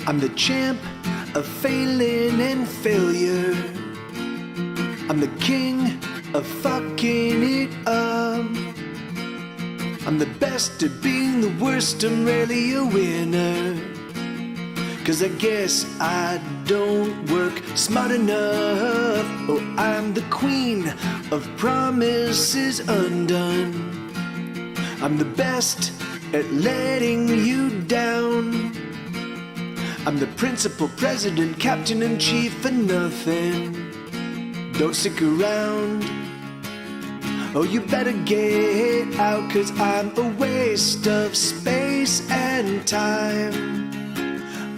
I'm the champ of failing and failure. I'm the king of fucking it up. I'm the best at being the worst, I'm rarely a winner. 'Cause I guess I don't work smart enough. Oh, I'm the queen of promises undone. I'm the best at letting you down. I'm the principal, president, captain and chief for nothing. Don't stick around. Oh, you better get out, 'cause I'm a waste of space and time.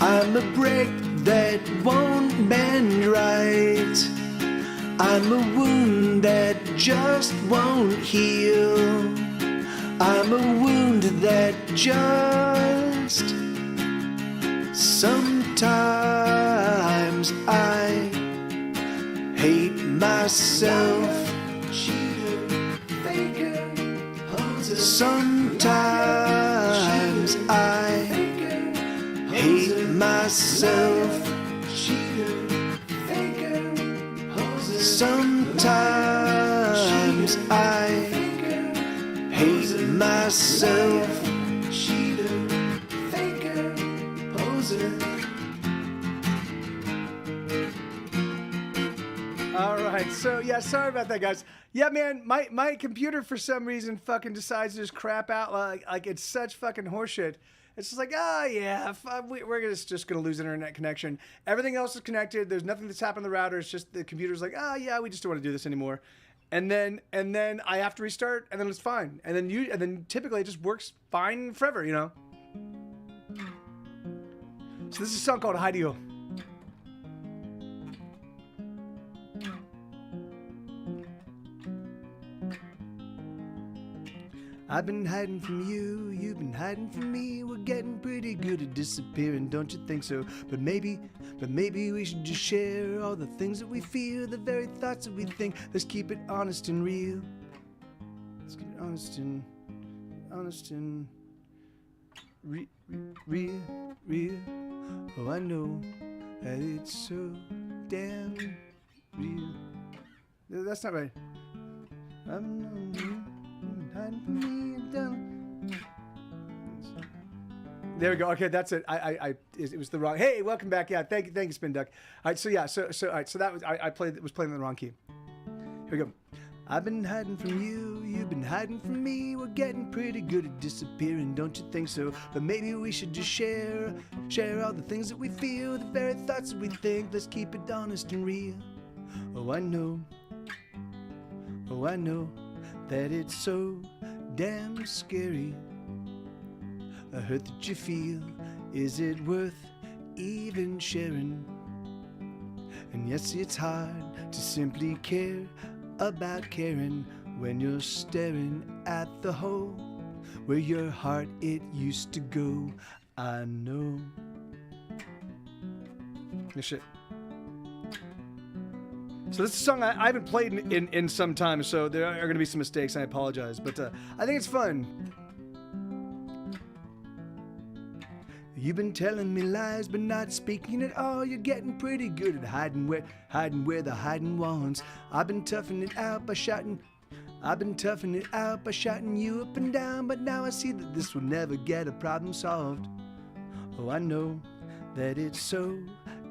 I'm a brick that won't bend right. I'm a wound that just won't heal. I'm a wound that just... Sometimes I hate myself. Sometimes I hate myself. Sometimes I hate myself. All right, so yeah, sorry about that, guys. Yeah, man, my computer for some reason fucking decides to just crap out like it's such fucking horseshit. It's just like, oh yeah, we're just gonna lose internet connection. Everything else is connected. There's nothing that's happened to the router. It's just the computer's like, oh yeah, we just don't want to do this anymore. And then I have to restart, and then it's fine. And then typically it just works fine forever, you know. So this is a song called Hideyo. I've been hiding from you, you've been hiding from me. We're getting pretty good at disappearing, don't you think so? But maybe we should just share all the things that we feel, the very thoughts that we think. Let's keep it honest and real. Let's keep it honest and real. Oh, I know that it's so damn real. That's not right. There we go. Okay, that's it. It was the wrong. Hey, welcome back. Yeah, thank you, Spin Duck. All right, so yeah, so all right, so that was was playing in the wrong key. Here we go. I've been hiding from you, you've been hiding from me. We're getting pretty good at disappearing, don't you think so? But maybe we should just share all the things that we feel, the very thoughts that we think. Let's keep it honest and real. Oh, I know that it's so damn scary. A hurt that you feel, is it worth even sharing? And yes, it's hard to simply care about caring when you're staring at the hole where your heart it used to go. I know. This shit. So this is a song I haven't played in some time, so there are going to be some mistakes, and I apologize, but I think it's fun. You've been telling me lies, but not speaking at all. You're getting pretty good at hiding where the hiding wants. I've been toughing it out by shouting you up and down, but now I see that this will never get a problem solved. Oh, I know that it's so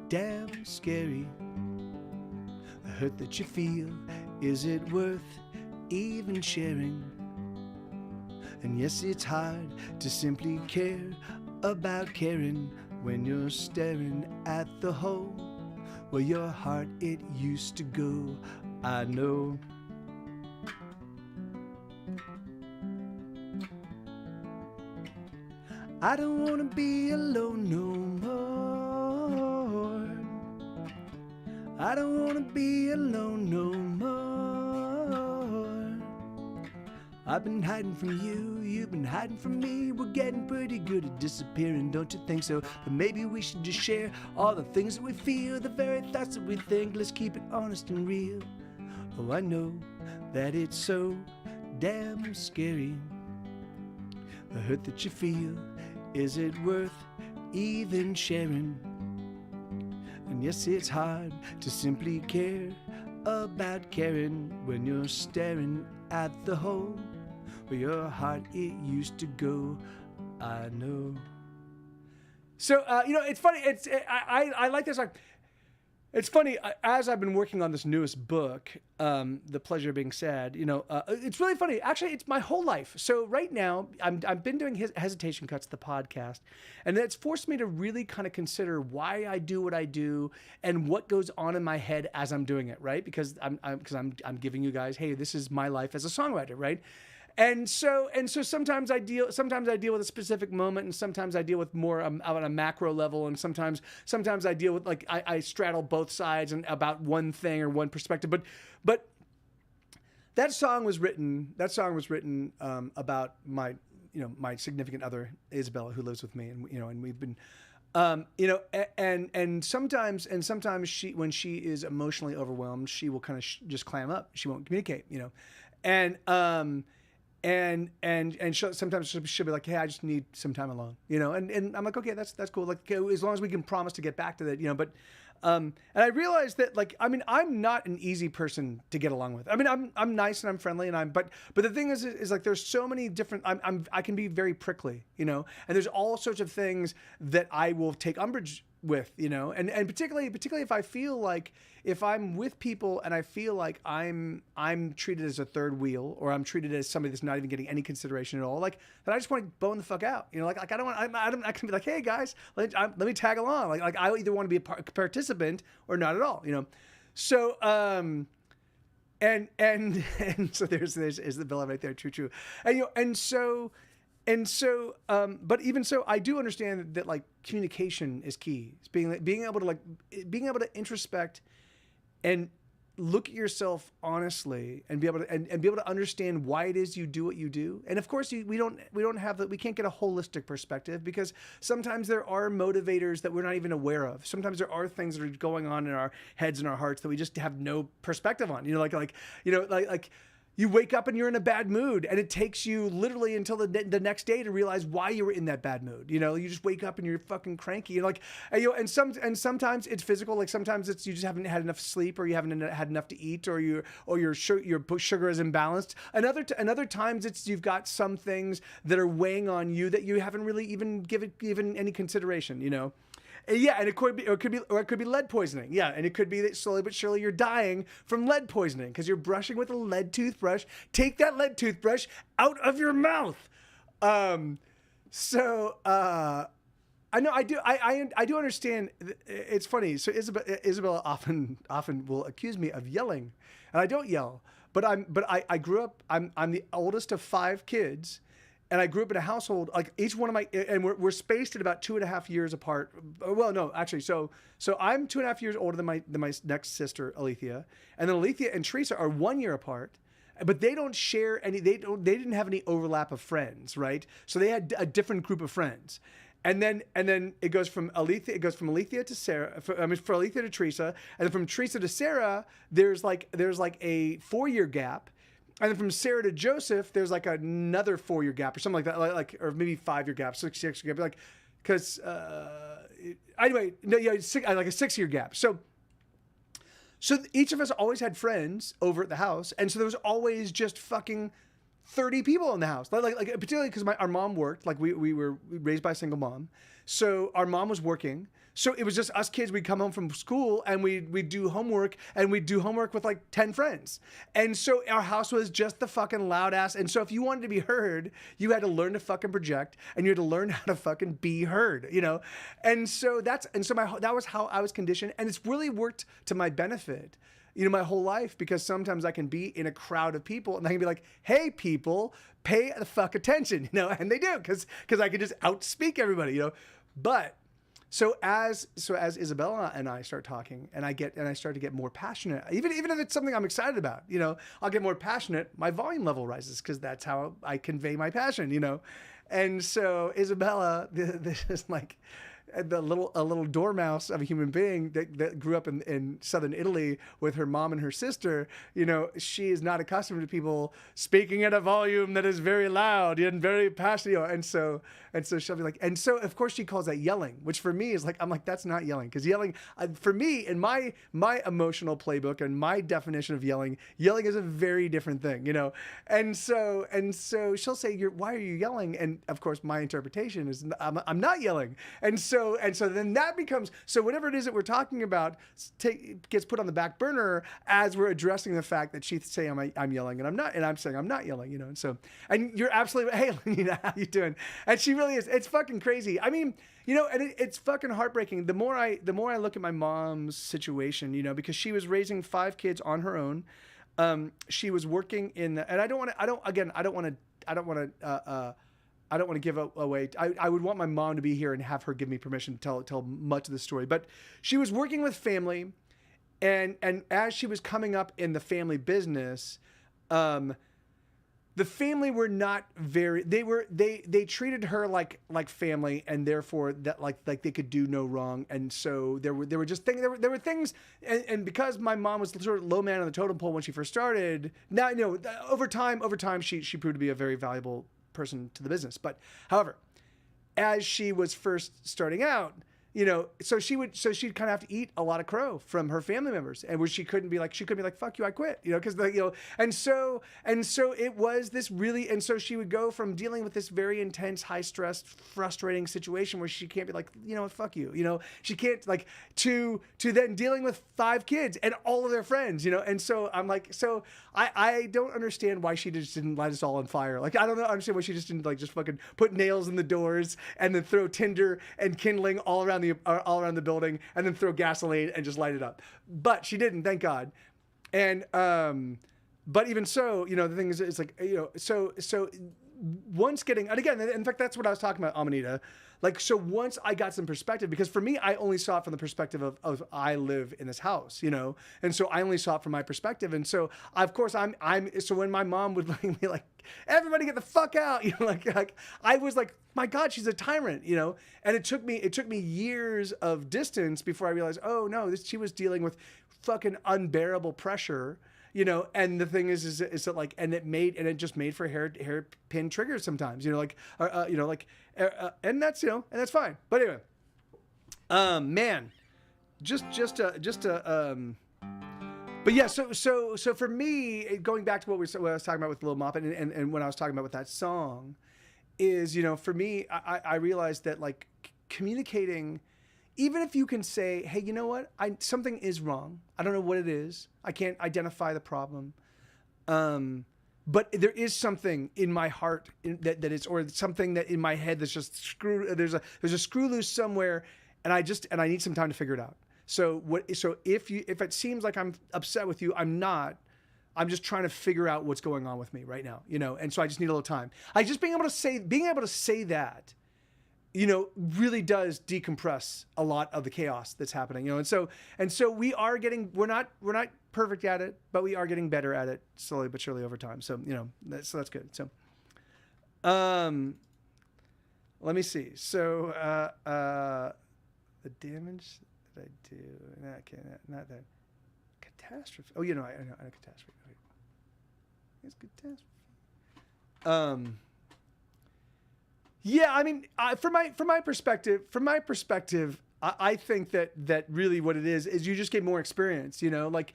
damn scary. The hurt that you feel, is it worth even sharing? And yes, it's hard to simply care about caring when you're staring at the hole where your heart it used to go. I know. I don't wanna be alone no more. I don't wanna be alone no more. I've been hiding from you, you've been hiding from me. We're getting pretty good at disappearing, don't you think so? But maybe we should just share all the things that we feel, the very thoughts that we think. Let's keep it honest and real. Oh, I know that it's so damn scary. The hurt that you feel, is it worth even sharing. And yes, it's hard to simply care about caring when you're staring at the hole where your heart it used to go. I know. So it's funny. I like this song. It's funny, as I've been working on this newest book, The Pleasure of Being Sad, it's really funny. Actually, it's my whole life. So right now, I've been doing hesitation cuts, the podcast, and it's forced me to really kind of consider why I do what I do and what goes on in my head as I'm doing it, right? Because I'm giving you guys, hey, this is my life as a songwriter, right? And so sometimes I deal with a specific moment, and sometimes I deal with more on a macro level, and sometimes I deal with I straddle both sides and about one thing or one perspective. But that song was written about my significant other Isabella, who lives with me, and we've been and sometimes she, when she is emotionally overwhelmed, she will kind of just clam up. She won't communicate, and sometimes she'll be like, hey, I just need some time alone, and I'm like, okay, that's cool. Like, as long as we can promise to get back to that, but, and I realized that, I'm not an easy person to get along with. I mean, I'm nice and I'm friendly but the thing is like, there's so many different, I can be very prickly, and there's all sorts of things that I will take umbrage with, and particularly if I feel like, if I'm with people and I feel like I'm treated as a third wheel, or I'm treated as somebody that's not even getting any consideration at all, then I just want to bone the fuck out, I don't want, I can be like, hey guys, let me tag along, like I either want to be a participant or not at all, so and so there's Isabella right there, true, and so, but even so, I do understand that communication is key. It's being able to introspect and look at yourself honestly, and be able to understand why it is you do what you do. And of course, we can't get a holistic perspective, because sometimes there are motivators that we're not even aware of. Sometimes there are things that are going on in our heads and our hearts that we just have no perspective on. You wake up and you're in a bad mood, and it takes you literally until the next day to realize why you were in that bad mood. You just wake up and you're fucking cranky. And sometimes it's physical. Like sometimes it's you just haven't had enough sleep, or you haven't had enough to eat, or your sugar is imbalanced. Another times it's you've got some things that are weighing on you that you haven't really even given any consideration. Yeah, and it could be lead poisoning. Yeah, and it could be that slowly but surely you're dying from lead poisoning because you're brushing with a lead toothbrush. Take that lead toothbrush out of your mouth. I know I do understand. It's funny. So Isabella often will accuse me of yelling, and I don't yell. But I grew up. I'm the oldest of 5 kids. And I grew up in a household, like each one of my, and we're spaced at about 2.5 years apart. Well, no, actually, so I'm 2.5 years older than my next sister, Alethea, and then Alethea and Teresa are 1 year apart, but they don't share any. They didn't have any overlap of friends, right? So they had a different group of friends, and then it goes from Alethea. It goes from Alethea to Sarah. For Alethea to Teresa, and then from Teresa to Sarah, there's like a 4-year gap. And then from Sarah to Joseph, there's another 4-year gap or something like that, or maybe 5-year gap, 6-year gap, because anyway, no, yeah, like a 6-year gap. So each of us always had friends over at the house, and so there was always just fucking 30 people in the house. Like particularly because our mom worked. Like we were raised by a single mom, so our mom was working. So it was just us kids. We'd come home from school and we'd do homework, and we'd do homework with 10 friends. And so our house was just the fucking loud ass. And so if you wanted to be heard, you had to learn to fucking project, and you had to learn how to fucking be heard, And so that was how I was conditioned. And it's really worked to my benefit, my whole life, because sometimes I can be in a crowd of people and I can be like, hey people, pay the fuck attention, and they do, because I can just outspeak everybody, But So as Isabella and I start talking, and I start to get more passionate, even if it's something I'm excited about, I'll get more passionate. My volume level rises because that's how I convey my passion, And so Isabella, this is a little dormouse of a human being that grew up in southern Italy with her mom and her sister, you know, she is not accustomed to people speaking at a volume that is very loud and very passionate, you know, and so she'll be like, and so of course she calls that yelling, which for me is like, I'm like, that's not yelling, because yelling for me in my emotional playbook and my definition of yelling is a very different thing, you know, and so she'll say, why are you yelling? And of course my interpretation is I'm not yelling, and so then that becomes, so whatever it is that we're talking about gets put on the back burner as we're addressing the fact that she's saying I'm yelling and I'm not, and I'm saying I'm not yelling, you know. And so, and you're absolutely, hey Manita, how you doing? And she really is. It's fucking crazy. I mean, you know, and it's fucking heartbreaking. The more I look at my mom's situation, you know, because she was raising 5 kids on her own. She was working in, and I don't want to give away. I would want my mom to be here and have her give me permission to tell much of the story. But she was working with family, and as she was coming up in the family business, the family were not very. They treated her like family, and therefore that like they could do no wrong. And so there were just things. There were things, and because my mom was sort of low man on the totem pole when she first started. Now, you know, over time she proved to be a very valuable person to the business. But however, as she was first starting out, you know, so she'd kind of have to eat a lot of crow from her family members, and where she couldn't be like, fuck you, I quit, you know, because you know, and so it was this really, and so she would go from dealing with this very intense, high stress, frustrating situation where she can't be like, you know, fuck you, you know, she can't, like, to then dealing with 5 kids and all of their friends, you know. And so I'm like, so I don't understand why she just didn't light us all on fire. Like, I don't understand why she just didn't like just fucking put nails in the doors and then throw tinder and kindling all around the building and then throw gasoline and just light it up. But she didn't, thank God. And but even so, you know, the thing is, it's like, you know, so once getting, and again, in fact, that's what I was talking about, Manita. Like, so once I got some perspective, because for me, I only saw it from the perspective of I live in this house, you know, and so I only saw it from my perspective. And so of course so when my mom would be like, everybody get the fuck out, you know, like I was like, my God, she's a tyrant, you know. And it took me years of distance before I realized, oh no, she was dealing with fucking unbearable pressure, you know. And the thing is that like, and it just made for hairpin triggers sometimes, you know, like, you know, like, and that's, you know, and that's fine. But anyway, man, but yeah, so for me, going back to what I was talking about with Lil Mop, and when I was talking about with that song, is, you know, for me, I realized that like communicating, even if you can say, hey, you know what, something is wrong. I don't know what it is. I can't identify the problem. But there is something in my heart that is, or something that in my head that's just there's a screw loose somewhere, and I need some time to figure it out. So if it seems like I'm upset with you, I'm not. I'm just trying to figure out what's going on with me right now, you know. And so I just need a little time. Being able to say that, you know, really does decompress a lot of the chaos that's happening, you know. And so we're not perfect at it, but we are getting better at it slowly but surely over time. So, you know, that's good. So, let me see. So, the damage that I do, not that catastrophe. Oh, you know, I know catastrophe. It's catastrophe. Yeah, I mean, from my perspective, I think that really what it is you just get more experience, you know, like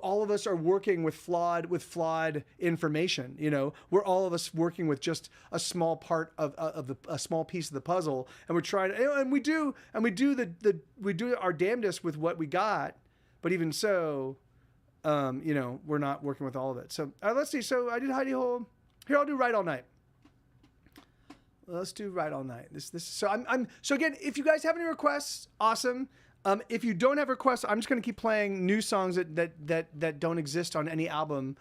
all of us are working with flawed information, you know. We're all of us working with just a small part of a small piece of the puzzle, and we're trying to, and we do our damnedest with what we got, but even so, you know, we're not working with all of it. So let's see. So I did Heidi Hole. Here, I'll do Right All Night. Let's do Right All Night. So again, if you guys have any requests, awesome. If you don't have requests, I'm just going to keep playing new songs that don't exist on any album,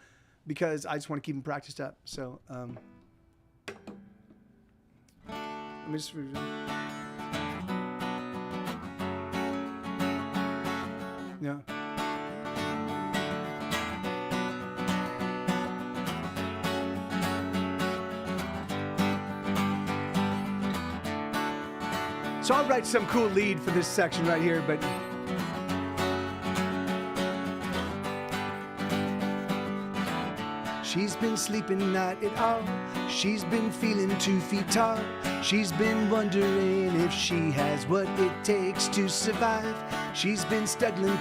because I just want to keep them practiced up. So let me just yeah. So I'll write some cool lead for this section right here, but she's been sleeping not at all. She's been feeling 2 feet tall. She's been wondering if she has what it takes to survive. She's been struggling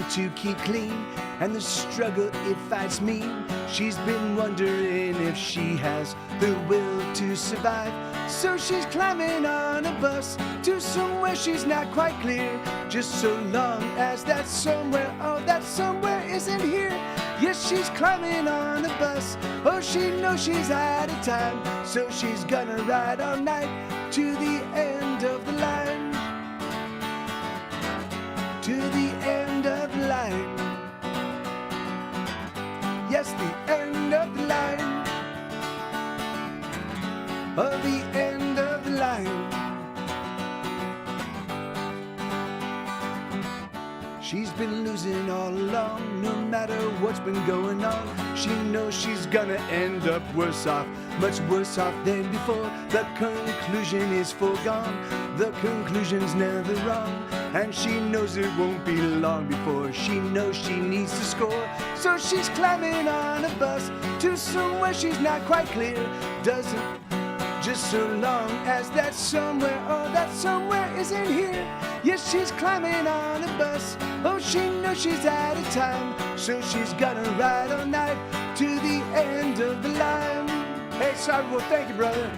to keep clean, and the struggle it fights me. She's been wondering if she has the will to survive. So she's climbing on a bus to somewhere she's not quite clear. Just so long as that somewhere, oh, that somewhere isn't here. Yes, she's climbing on a bus. Oh, she knows she's out of time. So she's gonna ride all night to the end of the line. To the end of the line. Yes, the end of the line. Oh, the end of the line. She's been losing all along, no matter what's been going on. She knows she's gonna end up worse off, much worse off than before. The conclusion is foregone, the conclusion's never wrong. And she knows it won't be long before she knows she needs to score. So she's climbing on a bus to somewhere she's not quite clear. Doesn't just so long as that somewhere, oh, that somewhere isn't here. Yes, she's climbing on a bus. Oh, she knows she's out of time. So she's gonna ride all night to the end of the line. Hey, Cyber, well, thank you, brother.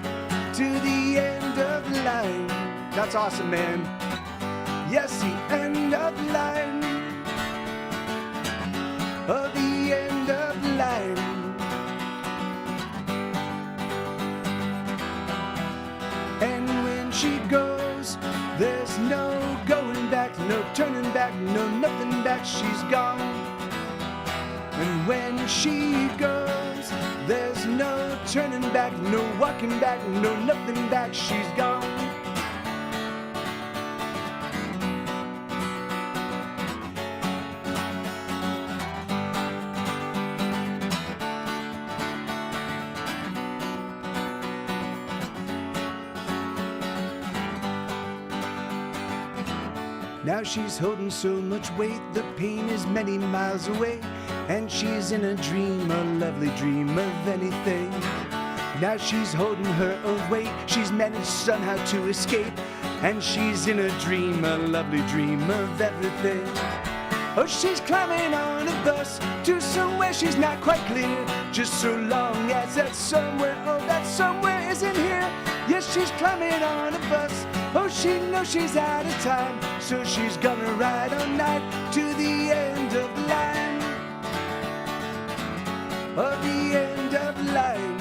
To the end of the line. That's awesome, man. Yes, the end of the line. Oh, the end of the line. And when she goes, there's no going back, no turning back, no nothing back, she's gone. And when she goes, there's no turning back, no walking back, no nothing back, she's gone. Now she's holding so much weight, the pain is many miles away. And she's in a dream, a lovely dream of anything. Now she's holding her own weight, she's managed somehow to escape. And she's in a dream, a lovely dream of everything. Oh, she's climbing on a bus to somewhere she's not quite clear. Just so long as that somewhere, oh, that somewhere isn't here. Yes, she's climbing on a bus. Oh, she knows she's out of time. So she's gonna ride all night to the end of the line. Oh, the end of the line.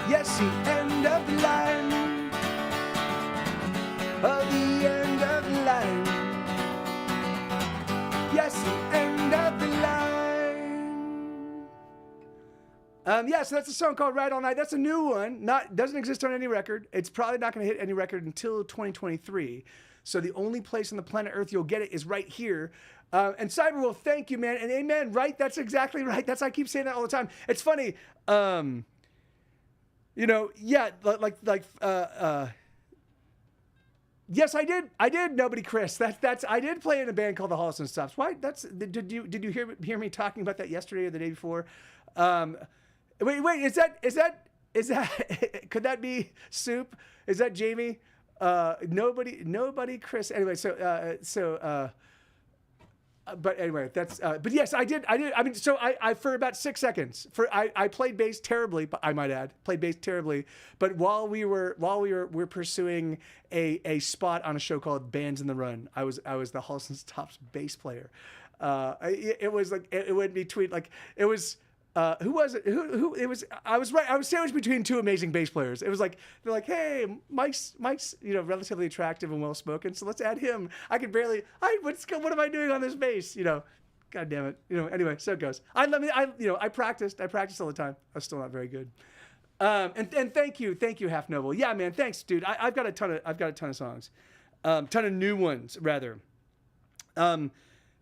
Yes, the end of the line. Oh, the end of the line. Yes, the end of the line. Yeah, so that's a song called Ride All Night. That's a new one. Doesn't exist on any record. It's probably not going to hit any record until 2023. So the only place on the planet Earth you'll get it is right here. And Cyberwolf, thank you, man. And amen, right? That's exactly right. I keep saying that all the time. It's funny. You know, yeah, yes, I did. Nobody, Chris. I did play in a band called the Holliston Stops. Why? Did you hear me talking about that yesterday or the day before? Wait. Is that? Could that be Soup? Is that Jamie? Nobody, Chris. Anyway, but anyway, that's. But yes, I did. I mean, so I for about 6 seconds. I played bass terribly, but I might add, played bass terribly. But while we were pursuing a spot on a show called Bands in the Run, I was the Holliston Stops bass player. It was like it would be tweet like it was. Who was it? Who it was? I was right. I was sandwiched between two amazing bass players. It was like they're like, hey, Mike's relatively attractive and well spoken, so let's add him. I could barely. What am I doing on this bass? God damn it. Anyway, so it goes. I practiced all the time. I was still not very good. And thank you, Half Noble. Yeah, man, thanks, dude. I've got a ton of songs, ton of new ones rather.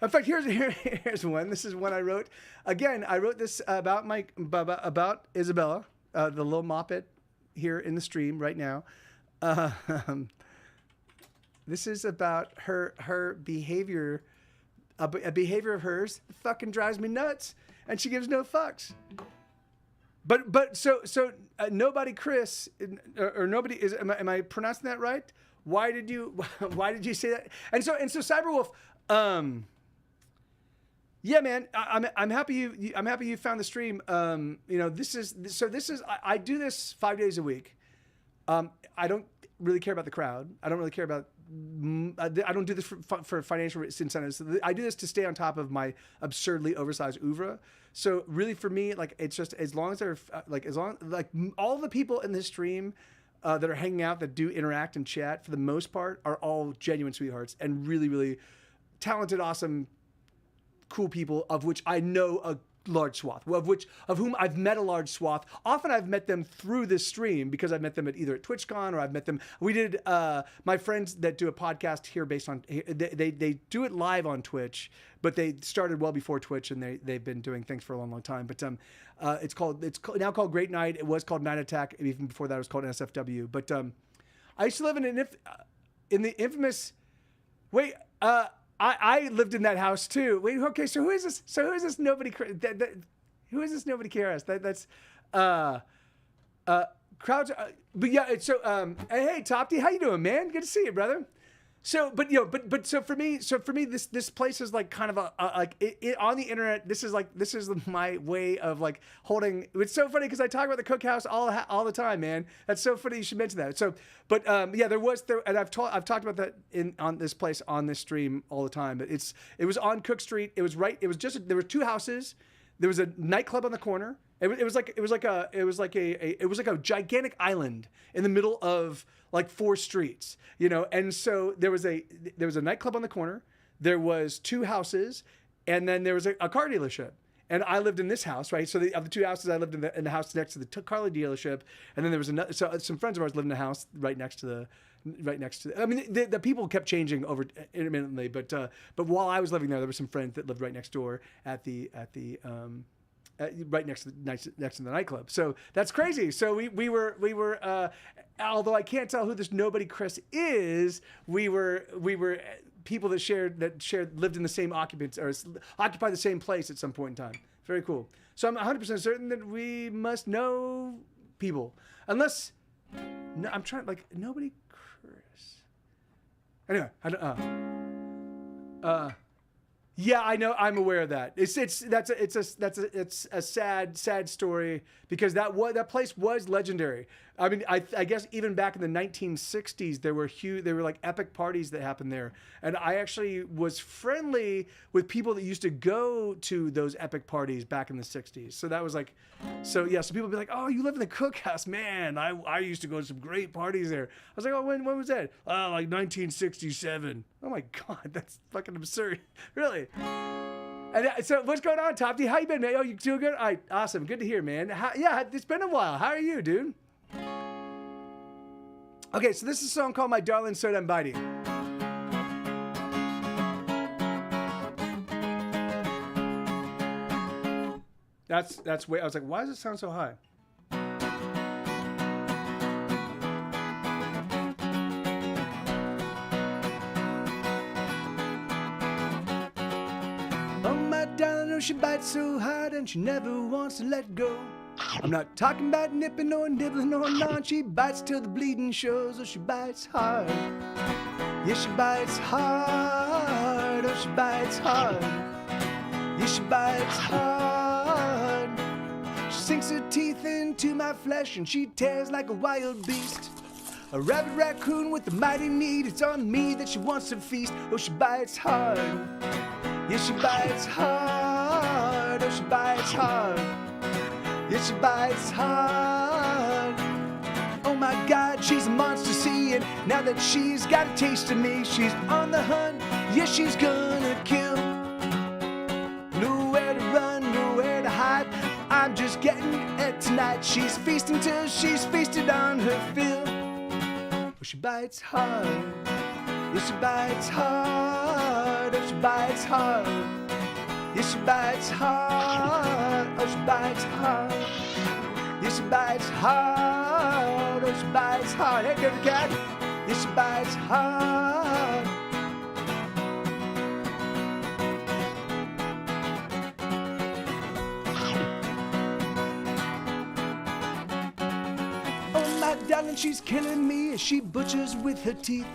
In fact, here's one. This is one I wrote. Again, I wrote this about Isabella, the little moppet here in the stream right now. This is about her behavior. A behavior of hers fucking drives me nuts, and she gives no fucks. But so nobody Chris or nobody is. Am I pronouncing that right? Why did you say that? And so Cyberwolf. Yeah, man, I'm happy you found the stream. This is I do this 5 days a week. I don't really care about the crowd. I don't really care about. I don't do this for financial incentives. I do this to stay on top of my absurdly oversized oeuvre. So really, for me, like it's just as long as they're all the people in this stream that are hanging out, that do interact and chat, for the most part, are all genuine sweethearts and really, really talented, awesome, cool people, of which I know a large swath, of whom I've met a large swath. Often I've met them through this stream because I've met them either at TwitchCon, or I've met them. We did my friends that do a podcast here based on they do it live on Twitch, but they started well before Twitch, and they've been doing things for a long time. But it's now called Great Night. It was called Night Attack. Even before that, it was called NSFW. But I used to live in the infamous. Wait. I lived in that house too. Wait, okay. So who is this? Who is this nobody? Who is this nobody cares? That's crowds. But yeah. So hey, Topty, how you doing, man? Good to see you, brother. So, but so for me, this place is like kind of on the internet. This is my way of like holding. It's so funny because I talk about the Cookhouse all the time, man. That's so funny. You should mention that. So, but yeah, and I've talked about that on this place on this stream all the time. But it was on Cook Street. It was there were two houses. There was a nightclub on the corner. It was like a gigantic island in the middle of like 4 streets, and so there was a nightclub on the corner, there was 2 houses, and then there was a car dealership. And I lived in this house, right? So of the 2 houses, I lived in the house next to the car dealership, and then there was another. So some friends of ours lived in a house right next to. I mean, the people kept changing over intermittently, but while I was living there were some friends that lived right next door at the right next to the nightclub. So that's crazy. So we were although I can't tell who this nobody Chris is, we were people that lived in the same occupants or occupied the same place at some point in time. Very cool. So I'm 100% certain that we must know people, unless I'm trying nobody Chris. Anyway, I don't. Yeah, I know. I'm aware of that. It's a sad story because that place was legendary. I mean, I guess even back in the 1960s, there were like epic parties that happened there, and I actually was friendly with people that used to go to those epic parties back in the 60s. So that was like, so people would be like, "Oh, you live in the Cookhouse, man. I used to go to some great parties there." I was like, "Oh, when was that?" "Oh, like 1967. Oh my God, that's fucking absurd. Really? And so what's going on, Topty? How you been, man? Oh, you doing good? All right, awesome. Good to hear, man. It's been a while. How are you, dude? Okay, so this is a song called My Darling So Damn Bitey. That's way. I was like, why does it sound so high? Oh, my darling, oh, she bites so hard and she never wants to let go. I'm not talking about nipping or nibbling or non. She bites till the bleeding shows. Oh, she bites hard. Yeah, she bites hard. Oh, she bites hard. Yeah, she bites hard. She sinks her teeth into my flesh and she tears like a wild beast. A rabid raccoon with the mighty need. It's on me that she wants to feast. Oh, she bites hard. Yeah, she bites hard. Oh, she bites hard. Yeah, she bites hard. Oh my God, she's a monster, see, and now that she's got a taste of me, she's on the hunt. Yeah, she's gonna kill. Nowhere to run, nowhere to hide. I'm just getting it tonight. She's feasting till she's feasted on her fill. Oh, she bites hard. Yeah, she bites hard. Oh, she bites hard. Yeah, she bites hard. Oh, she bites hard. Yeah, she bites hard. hard. Oh, she bites hard. Hey, baby cat. Yeah, she bites hard. Oh, my darling, she's killing me as she butchers with her teeth.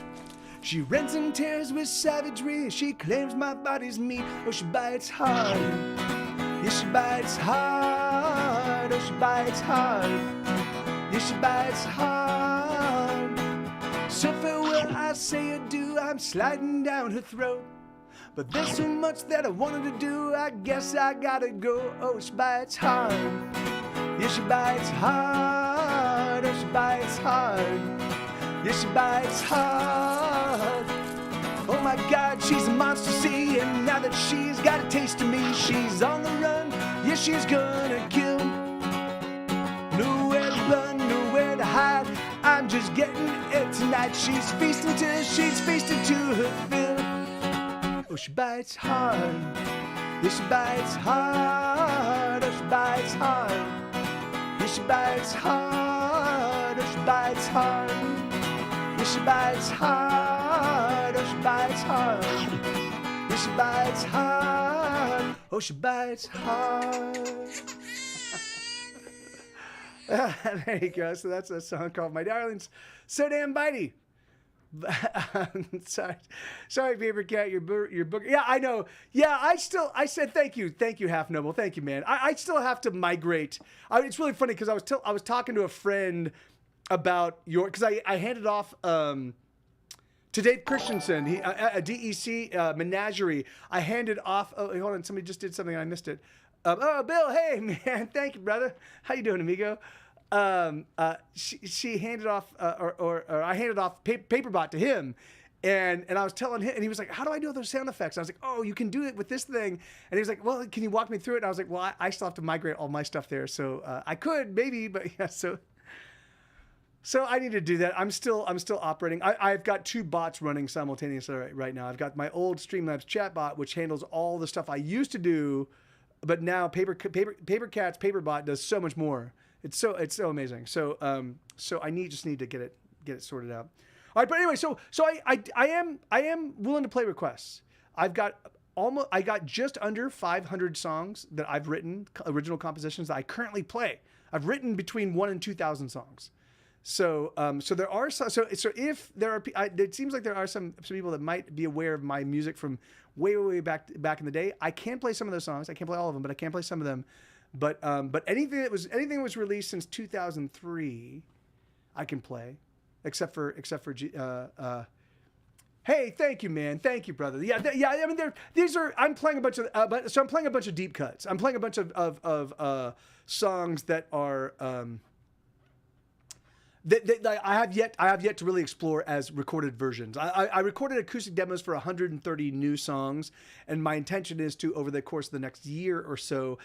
She rends and tears with savagery as she claims my body's meat. Oh, she bites hard. Yeah, she bites hard. Oh, she bites hard. Yeah, she bites hard. So farewell, I say adieu. I'm sliding down her throat. But there's so much that I wanted to do. I guess I gotta go. Oh, she bites hard. Yeah, she bites hard. Oh, she bites hard. Yeah, she bites hard. Oh my God, she's a monster, see. And now that she's got a taste of me, she's on the run. Yeah, she's gonna kill. Nowhere to run, nowhere to hide. I'm just getting it tonight. She's feasting till she's feasted to her fill. Oh, she bites hard. Yeah, she bites hard. Oh, she bites hard. Yeah, she bites hard. Oh, she bites hard. Yeah, she bites hard. Oh, she bites hard. Yeah, she bites hard. Oh, she bites hard. There you go. So that's a song called "My Darling's So Damn Bitey." Sorry, Paper Cat, your book. Yeah, I know. Yeah, I said thank you, Half Noble, thank you, man. I still have to migrate. It's really funny because I was talking to a friend about because I handed off to Dave Christensen, a DEC menagerie. I handed off. Oh, hold on, somebody just did something and I missed it. Oh, Bill, hey man, thank you, brother. How you doing, amigo? She handed off, or I handed off Paperbot to him, and I was telling him, and he was like, "How do I do those sound effects?" And I was like, "Oh, you can do it with this thing." And he was like, "Well, can you walk me through it?" And I was like, "Well, I still have to migrate all my stuff there, so I could maybe, but yeah, so I need to do that. I'm still operating. I've got two bots running simultaneously right now. I've got my old Streamlabs chat bot, which handles all the stuff I used to do, but now Paper Cat's Paperbot does so much more. It's so amazing. So I just need to get it sorted out. All right, but anyway, so I am willing to play requests. I got just under 500 songs that I've written, original compositions that I currently play. I've written between 1,000 and 2,000 songs. So there are some, so if there are, it seems like there are some people that might be aware of my music from way back in the day. I can play some of those songs. I can't play all of them, but I can play some of them. But anything that was released since 2003, I can play, except for hey, thank you, man, thank you, brother. Yeah. I mean, I'm playing a bunch of, I'm playing a bunch of deep cuts. I'm playing a bunch of songs that are that I have yet to really explore as recorded versions. I recorded acoustic demos for 130 new songs, and my intention is to, over the course of the next year or so.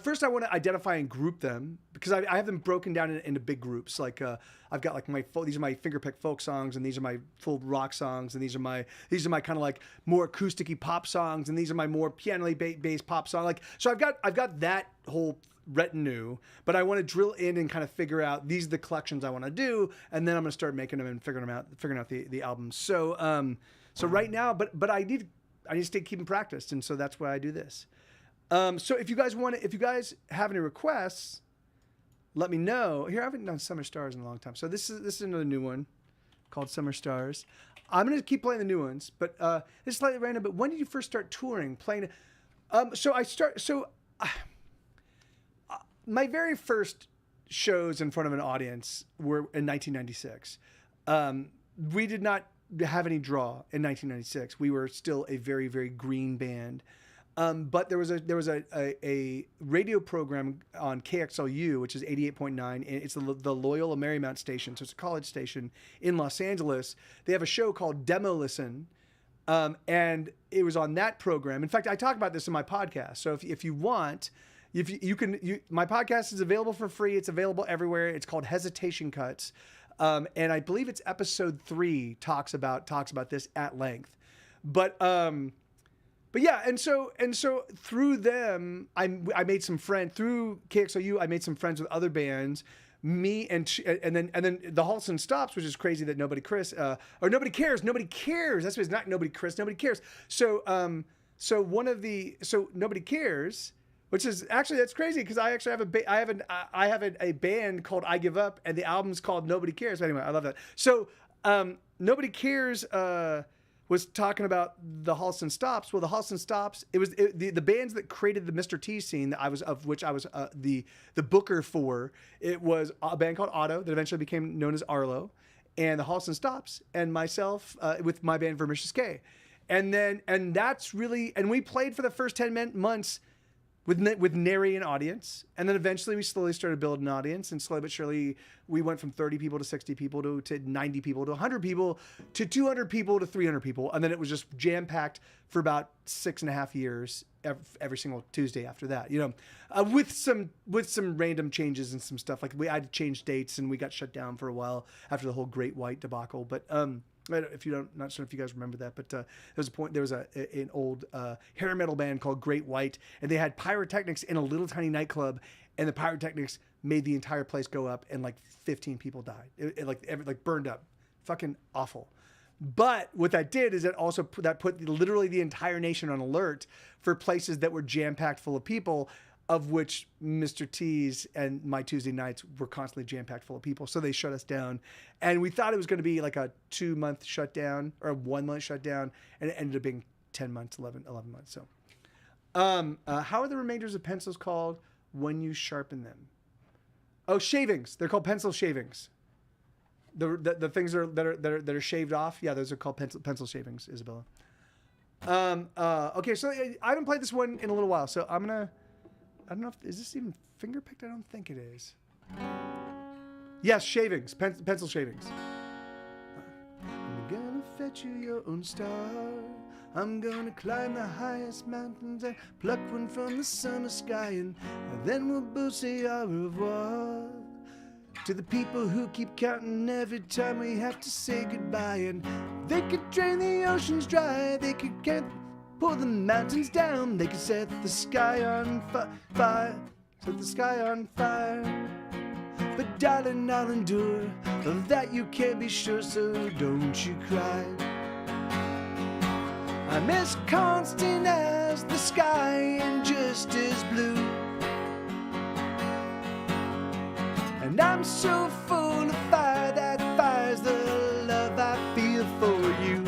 First, I want to identify and group them because I have them broken down into big groups. Like I've got like these are my fingerpick folk songs, and these are my full rock songs, and these are my kind of like more acousticy pop songs, and these are my more piano based pop songs. Like so, I've got that whole retinue, but I want to drill in and kind of figure out these are the collections I want to do, and then I'm going to start making them and figuring out the albums. So right now, but I need to stay keeping practice, and so that's why I do this. So if you guys have any requests, let me know. Here, I haven't done Summer Stars in a long time. So this is another new one called Summer Stars. I'm going to keep playing the new ones, but it's slightly random. But when did you first start touring, playing? My very first shows in front of an audience were in 1996. We did not have any draw in 1996. We were still a very, very green band. But there was a radio program on KXLU, which is 88.9, and it's the Loyola Marymount station, so it's a college station in Los Angeles. They have a show called Demo Listen, and it was on that program. In fact, I talk about this in my podcast. So if you want, my podcast is available for free. It's available everywhere. It's called Hesitation Cuts, and I believe it's episode 3 talks about this at length, but yeah, and so through them, I made some friends through KXLU. I made some friends with other bands, me and then the Halston Stops, which is crazy that nobody cares. That's what it's not. Nobody cares. So nobody cares, which is actually, that's crazy because I actually have a band called I Give Up, and the album's called Nobody Cares. But anyway, I love that. So Nobody Cares was talking about the Halston Stops. Well, the Halston Stops, the bands that created the Mr. T scene that I was the booker for. It was a band called Otto that eventually became known as Arlo, and the Halston Stops, and myself with my band Vermicious K. And that's really, and we played for the first 10 months with nary an audience. And then eventually we slowly started building an audience, and slowly but surely we went from 30 people to 60 people to 90 people to 100 people to 200 people to 300 people. And then it was just jam-packed for about 6.5 years, every single Tuesday after that, with some random changes and some stuff. Like I had to change dates, and we got shut down for a while after the whole Great White debacle. But not sure if you guys remember that, but there was an old hair metal band called Great White, and they had pyrotechnics in a little tiny nightclub, and the pyrotechnics made the entire place go up, and like 15 people died. It burned up, fucking awful. But what that did is it also put literally the entire nation on alert for places that were jam-packed full of people, of which Mr. T's and my Tuesday nights were constantly jam-packed full of people. So they shut us down. And we thought it was going to be like a 2-month shutdown or a 1 month shutdown. And it ended up being 10 months, 11 months. So how are the remainders of pencils called when you sharpen them? Oh, shavings. They're called pencil shavings. The things that are shaved off. Yeah, those are called pencil shavings, Isabella. Okay, so I haven't played this one in a little while. So I don't know is this even finger picked? I don't think it is. Yes, shavings, pencil shavings. I'm gonna fetch you your own star. I'm gonna climb the highest mountains and pluck one from the summer sky, and then we'll both say au revoir to the people who keep counting every time we have to say goodbye. And they could drain the oceans dry, they could pull the mountains down, they could set the sky on fire, set the sky on fire. But darling, I'll endure, of that you can be sure, so don't you cry. I'm as constant as the sky and just as blue, and I'm so full of fire that fire's the love I feel for you.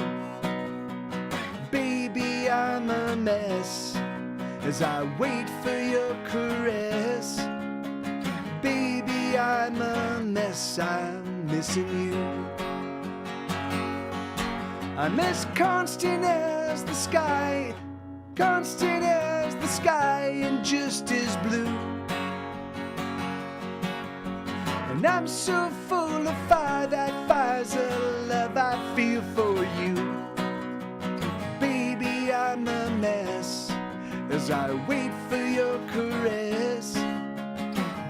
Baby, I'm a mess as I wait for your caress. Baby, I'm a mess, I'm missing you. I'm as constant as the sky, constant as the sky and just as blue. And I'm so full of fire that fire's the love I feel for you. Baby, I'm a mess as I wait for your caress.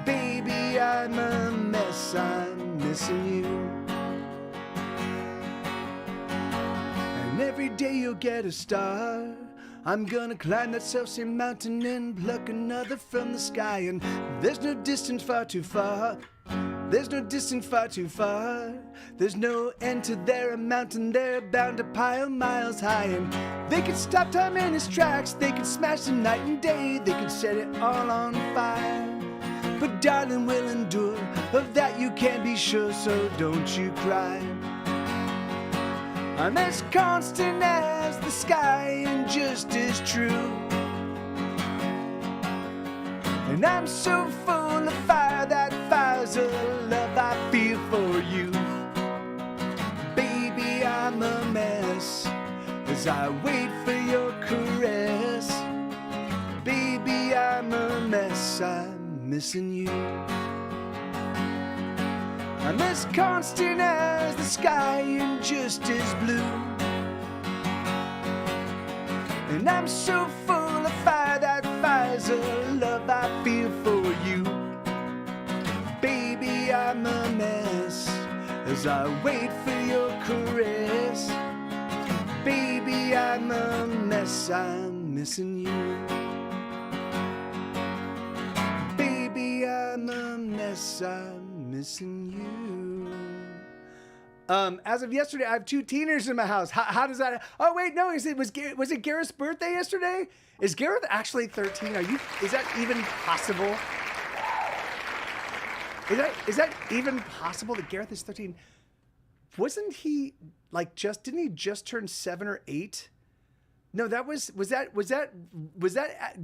Baby, I'm a mess, I'm missing you. And every day you'll get a star. I'm gonna climb that self-same mountain and pluck another from the sky. And there's no distance far too far. There's no distance far too far. There's no end to their mountain. They're bound to pile miles high. And they could stop time in its tracks. They could smash the night and day. They could set it all on fire. But darling, we'll endure, of that you can be sure, so don't you cry. I'm as constant as the sky and just as true. And I'm so full of fire that fire's the love I feel for you. Baby, I'm a mess as I wait for your caress. Baby, I'm a mess, I'm missing you. I'm as constant as the sky and just as blue. And I'm so full of fire that fire's the love I feel for you. Baby, I'm a mess as I wait for your caress. Baby, I'm a mess, I'm missing you. Baby, I'm a mess, I'm missing you. As of yesterday, I have 2 teenagers in my house. How does that? Oh wait, no. Was it Garrett's birthday yesterday? Is Garrett actually 13? Is that even possible? Is that even possible that Garrett is 13? Wasn't he didn't he just turn 7 or 8? No, was that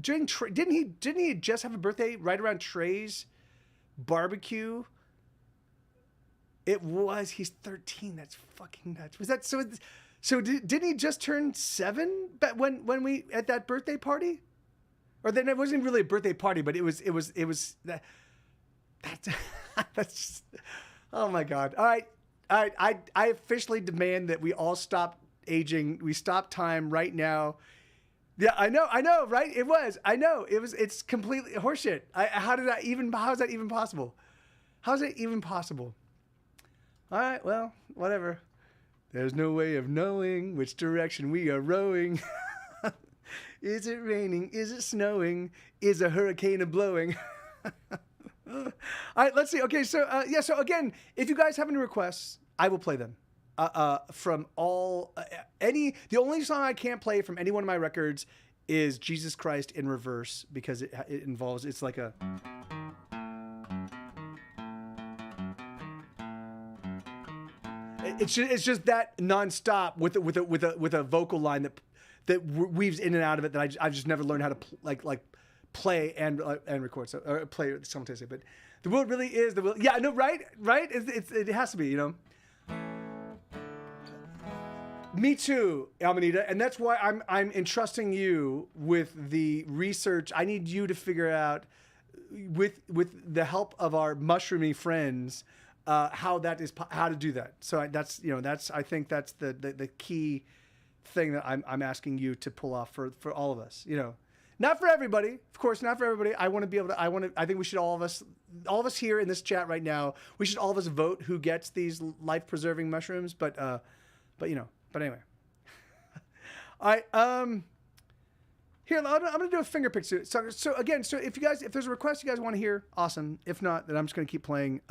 during didn't he just have a birthday right around Trey's barbecue? It was. He's 13. That's fucking nuts. Was that so? So didn't he just turn 7? But when we at that birthday party, or then it wasn't really a birthday party, but it was that. That's just, oh my God. All right. I officially demand that we all stop aging. We stop time right now. Yeah, I know, right? It's completely horseshit. How is that even possible? How is it even possible? All right, well, whatever. There's no way of knowing which direction we are rowing. Is it raining? Is it snowing? Is a hurricane blowing? All right, let's see. Okay, so so again, if you guys have any requests, I will play them. From all the only song I can't play from any one of my records is Jesus Christ in reverse, because it involves, it's like a. It's just that nonstop with a vocal line that weaves in and out of it that I've just never learned how to play and record, so or play simultaneously. But the will really is the will. Yeah, no, right. It has to be, you know. Me too, Manita, and that's why I'm entrusting you with the research. I need you to figure out, with the help of our mushroomy friends, how to do that. So I think that's the key thing that I'm asking you to pull off for all of us. You know, not for everybody, of course, not for everybody. I want to be able to. I think we should all of us here in this chat right now. We should all of us vote who gets these life preserving mushrooms. But anyway. All right. Here, I'm going to do a finger pick. So again, if there's a request you guys want to hear, awesome. If not, then I'm just going to keep playing.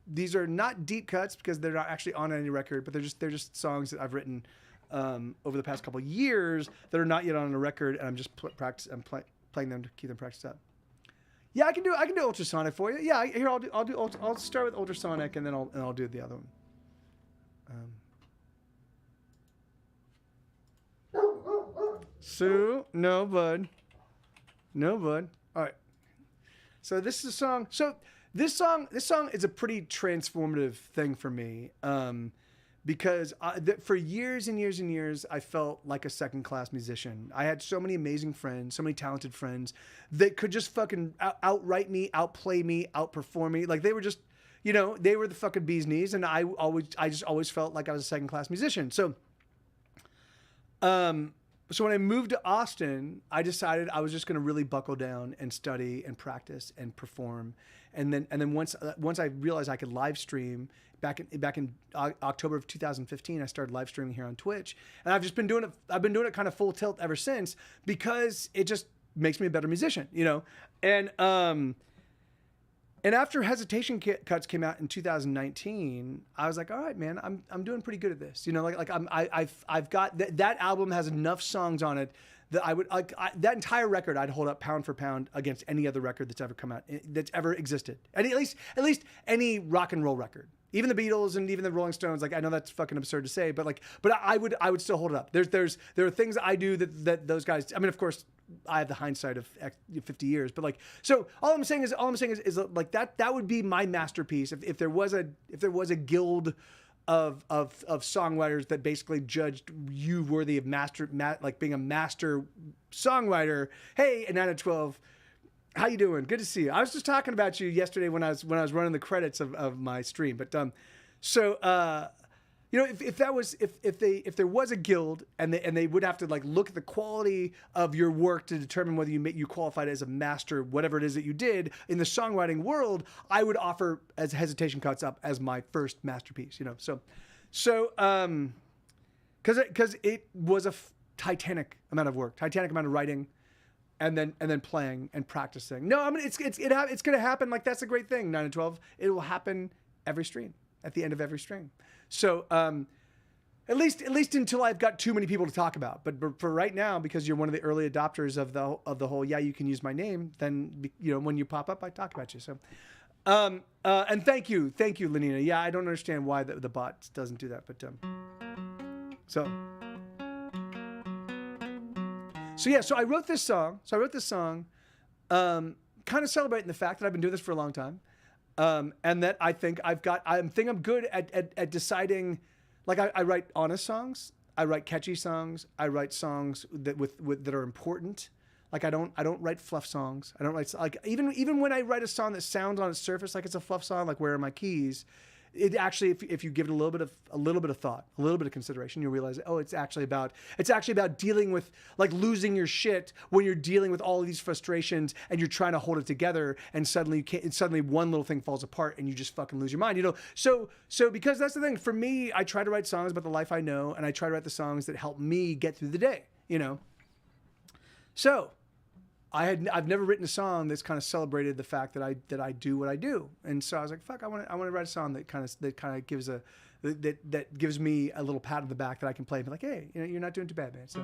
These are not deep cuts because they're not actually on any record, but they're just songs that I've written over the past couple of years that are not yet on a record, and I'm just playing them to keep them practiced up. Yeah, I can do Ultrasonic for you. Yeah, here I'll start with Ultrasonic, and then I'll do the other one. Sue, no bud. All right. So this is a song. So this song is a pretty transformative thing for me, because for years and years and years, I felt like a second-class musician. I had so many amazing friends, so many talented friends that could just fucking outwrite me, outplay me, outperform me. Like they were just, they were the fucking bee's knees, and I just always felt like I was a second-class musician. So, so when I moved to Austin, I decided I was just going to really buckle down and study and practice and perform. And then once I realized I could live stream, back in October of 2015, I started live streaming here on Twitch, and I've been doing it kind of full tilt ever since, because it just makes me a better musician, And after Hesitation Cuts came out in 2019, I was like, all right, man, I'm doing pretty good at this. I've got that album has enough songs on it that I would that entire record I'd hold up pound for pound against any other record that's ever come out, that's ever existed. And at least any rock and roll record. Even the Beatles and even the Rolling Stones, I know that's fucking absurd to say, but I would still hold it up. There are things I do that those guys. I mean, of course, I have the hindsight of 50 years, but so all I'm saying is that would be my masterpiece. If there was a guild of songwriters that basically judged you worthy of being a master songwriter. Hey, a 9 out of 12. How you doing? Good to see you. I was just talking about you yesterday when I was running the credits of my stream. But if there was a guild and they would have to look at the quality of your work to determine whether you qualified as a master, whatever it is that you did in the songwriting world, I would offer as Hesitation Cuts up as my first masterpiece. Because it was a titanic amount of work, titanic amount of writing. and then playing and practicing. No, I mean it's going to happen. Like that's a great thing. 9 and 12, it will happen every stream, at the end of every stream. So at least until I've got too many people to talk about. But for right now, because you're one of the early adopters of the whole, yeah, you can use my name, then when you pop up, I talk about you. So and thank you, Lenina. Yeah, I don't understand why the bot doesn't do that, but so I wrote this song. Kind of celebrating the fact that I've been doing this for a long time, and that I think I'm good at deciding. Like I write honest songs, I write catchy songs, I write songs that that are important. Like I don't write fluff songs. I don't write like even when I write a song that sounds on its surface like it's a fluff song, like Where Are My Keys? It actually, if you give it a little bit of thought, a little bit of consideration, you'll realize, oh, it's actually about dealing with, like, losing your shit when you're dealing with all of these frustrations and you're trying to hold it together, and suddenly one little thing falls apart and you just fucking lose your mind, So because that's the thing for me, I try to write songs about the life I know, and I try to write the songs that help me get through the day, So I've never written a song that's kind of celebrated the fact that I do what I do, and so I was like, fuck, I want to write a song that kind of gives that gives me a little pat on the back that I can play and be like, hey, you're not doing too bad, man. So.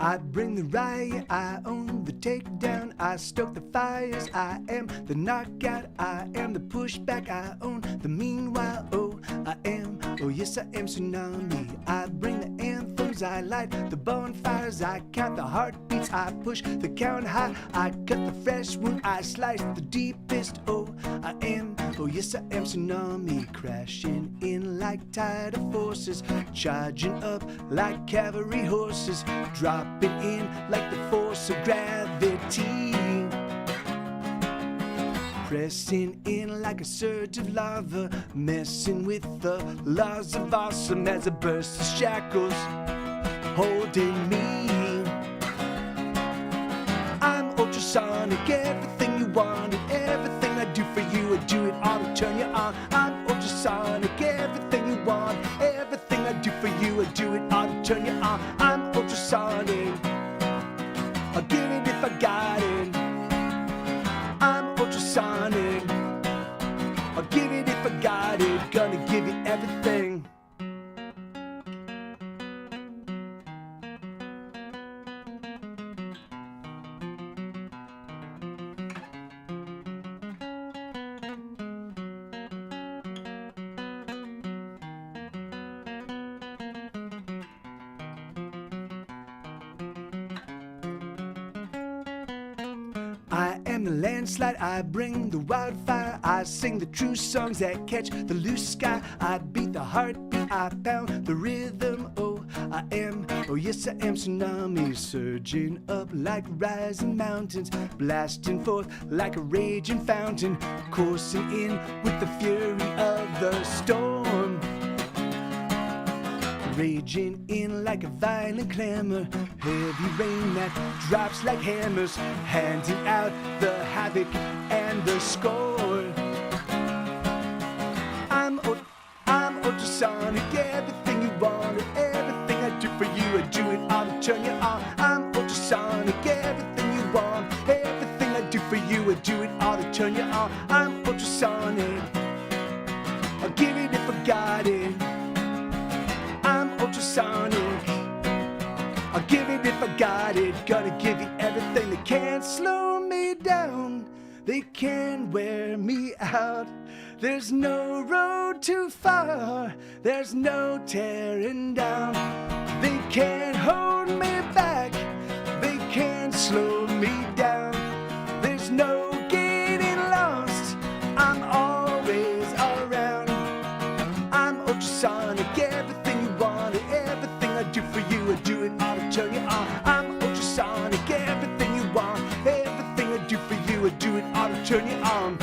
I bring the riot, I own the takedown, I stoke the fires, I am the knockout, I am the pushback, I own the meanwhile, oh yes I am Tsunami. I bring the anthems, I light the bonfires, I count the heartbeats, I push the count high, I cut the fresh wound, I slice the deepest, oh yes I am Tsunami. Crashing in like tidal forces, charging up like cavalry horses, dropping in like the force of gravity, pressing in like a surge of lava, messing with the laws of awesome as a burst of shackles holding me. I'm ultrasonic, everything you want and everything I do for you, I do it all to turn you on. I'm ultrasonic, everything you want, everything I do for you, I do it all to turn you on. I'm ultrasonic, I'll give it if I got it. I'm ultrasonic, I'll give it if I got it. Gonna give you everything. I am the landslide, I bring the wildfire, I sing the true songs that catch the loose sky, I beat the heartbeat, I pound the rhythm, yes I am Tsunami, surging up like rising mountains, blasting forth like a raging fountain, coursing in with the fury of the storm, raging in like a violent clamor, heavy rain that drops like hammers, handing out the havoc and the score. I'm ultrasonic, everything you want and everything I do for you, I do it all to turn you on. I'm ultrasonic, everything you want, everything I do for you, I do it all to turn you on. I'm ultrasonic, I'll give it if I got it. I'm ultrasonic, I'll give it if I got it. Gonna give you everything. They can't slow me down, they can't wear me out. There's no road too far, there's no tearing down. They can't hold me back, they can't slow me down. There's no getting lost, I'm always around. I'm ultrasonic, everything you want and everything I do for you, I do it all to turn you on. I'm ultrasonic, everything you want, everything I do for you, I do it all to turn you on.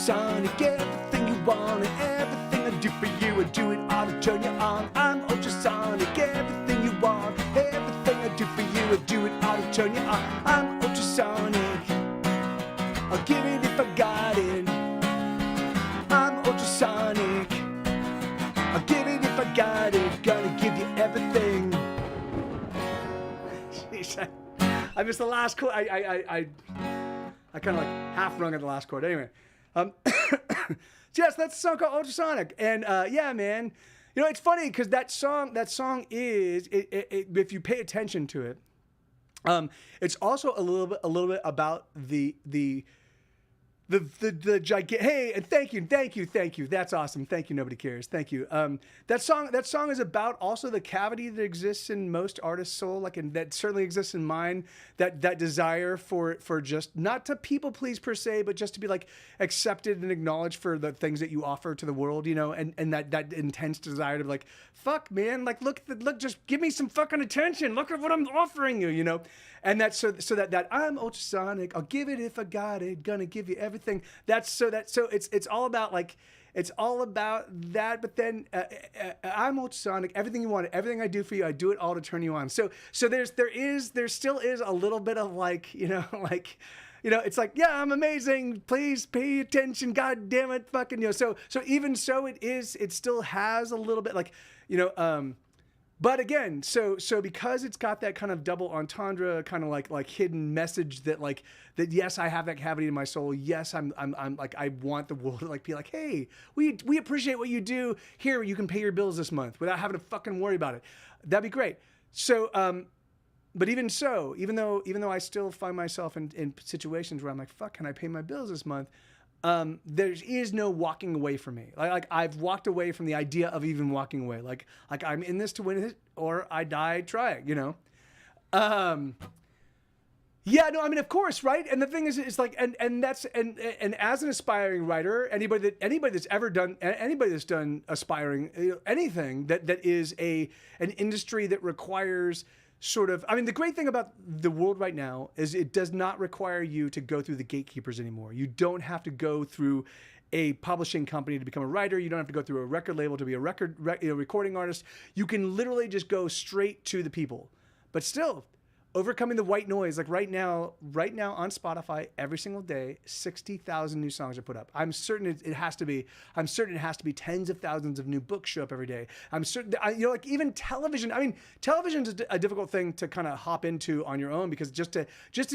ultrasonic, everything you want and everything I do for you, I do it all to turn you on. I'm ultrasonic, everything you want, everything I do for you, I do it all to turn you on. I'm ultrasonic, I'll give it if I got it. I'm ultrasonic, I'll give it if I got it. Gonna give you everything. Jeez, I missed the last chord. I kind of like half rung at the last chord. Anyway, yes, that's a song called Ultrasonic, and yeah, man, you know it's funny because that song is if you pay attention to it, it's also a little bit about the gigantic. Hey, and thank you. That's awesome. Thank you. Nobody cares. Thank you. That song is about also the cavity that exists in most artists' soul, like, and that certainly exists in mine. That desire for just not to people please per se, but just to be like accepted and acknowledged for the things that you offer to the world, you know, and that intense desire to be like, fuck, man, like look, just give me some fucking attention. Look at what I'm offering you, you know. And that's so that I'm ultrasonic. I'll give it if I got it. Gonna give you everything. It's all about like, it's all about that. But then I'm ultrasonic. Everything you want, everything I do for you, I do it all to turn you on. So there still is a little bit of like, you know, like, you know, it's like, yeah, I'm amazing. Please pay attention. God damn it, fucking, you know. So even so, it still has a little bit like, you know, but again, so because it's got that kind of double entendre, kind of like hidden message that yes, I have that cavity in my soul. Yes, I'm like, I want the world to like be like, hey, we appreciate what you do. Here, you can pay your bills this month without having to fucking worry about it. That'd be great. So, but even so, even though I still find myself in situations where I'm like, fuck, can I pay my bills this month? There is no walking away from me. Like I've walked away from the idea of even walking away. Like I'm in this to win it, or I die trying. You know. Yeah. No. I mean, of course, right. And the thing is, it's like, and as an aspiring writer, anybody that's done aspiring, you know, anything that is an industry that requires. Sort of, I mean, the great thing about the world right now is it does not require you to go through the gatekeepers anymore. You don't have to go through a publishing company to become a writer. You don't have to go through a record label to be a recording artist. You can literally just go straight to the people. But still, overcoming the white noise, like right now on Spotify, every single day, 60,000 new songs are put up. I'm certain it has to be tens of thousands of new books show up every day. I'm certain, you know, like even television. I mean, television is a difficult thing to kind of hop into on your own because just to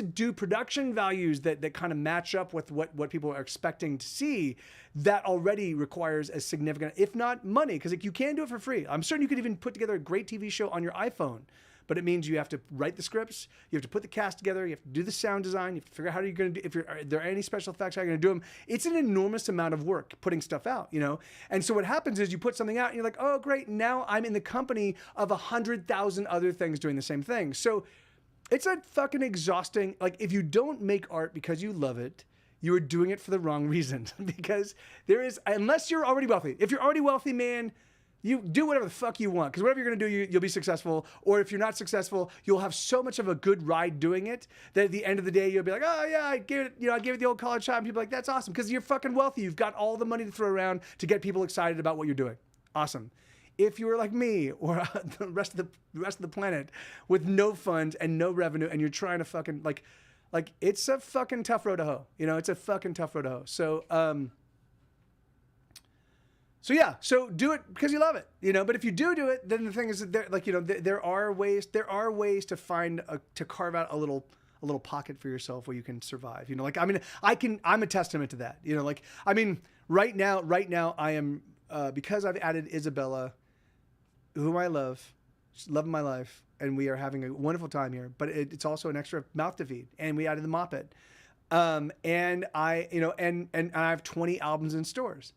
do production values that kind of match up with what people are expecting to see, that already requires a significant, if not money, because like, you can do it for free. I'm certain you could even put together a great TV show on your iPhone. But it means you have to write the scripts, you have to put the cast together, you have to do the sound design, you have to figure out how you're going to do, are there any special effects, how you're going to do them. It's an enormous amount of work putting stuff out, you know? And so what happens is you put something out and you're like, oh, great, now I'm in the company of 100,000 other things doing the same thing. So it's a fucking exhausting, like if you don't make art because you love it, you are doing it for the wrong reason. Because there is, unless you're already wealthy. If you're already wealthy, man, you do whatever the fuck you want, because whatever you're going to do, you'll be successful. Or if you're not successful, you'll have so much of a good ride doing it that at the end of the day, you'll be like, oh yeah, I gave it the old college shot. And people are like, that's awesome, because you're fucking wealthy. You've got all the money to throw around to get people excited about what you're doing. Awesome. If you were like me or the rest of the planet with no funds and no revenue, and you're trying to fucking like it's a fucking tough road to hoe. You know, it's a fucking tough road to hoe. So yeah, so do it because you love it, you know. But if you do it, then the thing is that there are ways to find to carve out a little pocket for yourself where you can survive. You know, like I mean, I'm a testament to that. You know, like I mean, right now I am because I've added Isabella, whom I love of my life, and we are having a wonderful time here. But it's also an extra mouth to feed, and we added the Moppet, and I have 20 albums in stores.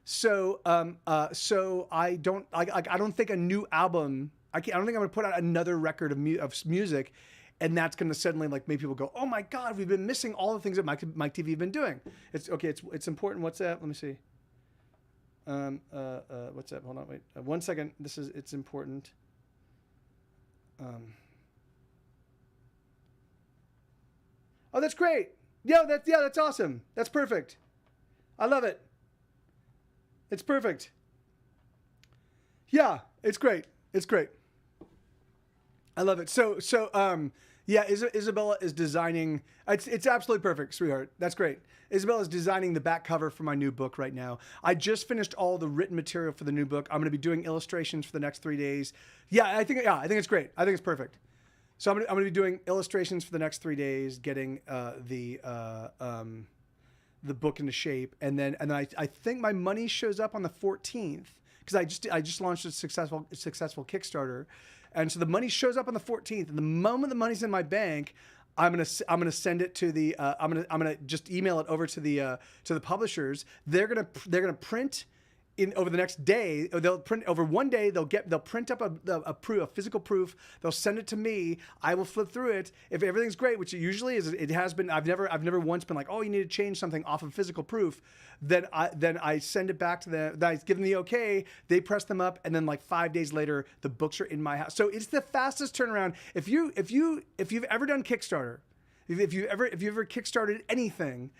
So I don't think a new album. I don't think I'm gonna put out another record of music, and that's gonna suddenly like make people go, oh my god, we've been missing all the things that Mike TV have been doing. It's okay. It's important. What's that? Let me see. What's that? Hold on, wait. 1 second. It's important. Oh, that's great. That's awesome. That's perfect. I love it. It's perfect. Yeah, it's great. It's great. I love it. Yeah, Isabella is designing. It's absolutely perfect, sweetheart. That's great. Isabella is designing the back cover for my new book right now. I just finished all the written material for the new book. I'm going to be doing illustrations for the next 3 days. I think it's great. I think it's perfect. So I'm going to be doing illustrations for the next 3 days, getting the book into shape, and then I think my money shows up on the 14th because I just launched a successful Kickstarter, and so the money shows up on the 14th. And the moment the money's in my bank, I'm gonna send it to the I'm gonna just email it over to the publishers. They're gonna print. Over the next day, they'll print over one day. They'll print up a physical proof. They'll send it to me. I will flip through it. If everything's great, which it usually is, it has been. I've never once been like, oh, you need to change something off of physical proof. Then I send it back to them. Then I give them the okay. They press them up, and then like 5 days later, the books are in my house. So it's the fastest turnaround. If you've ever done Kickstarter, if you've ever kickstarted anything.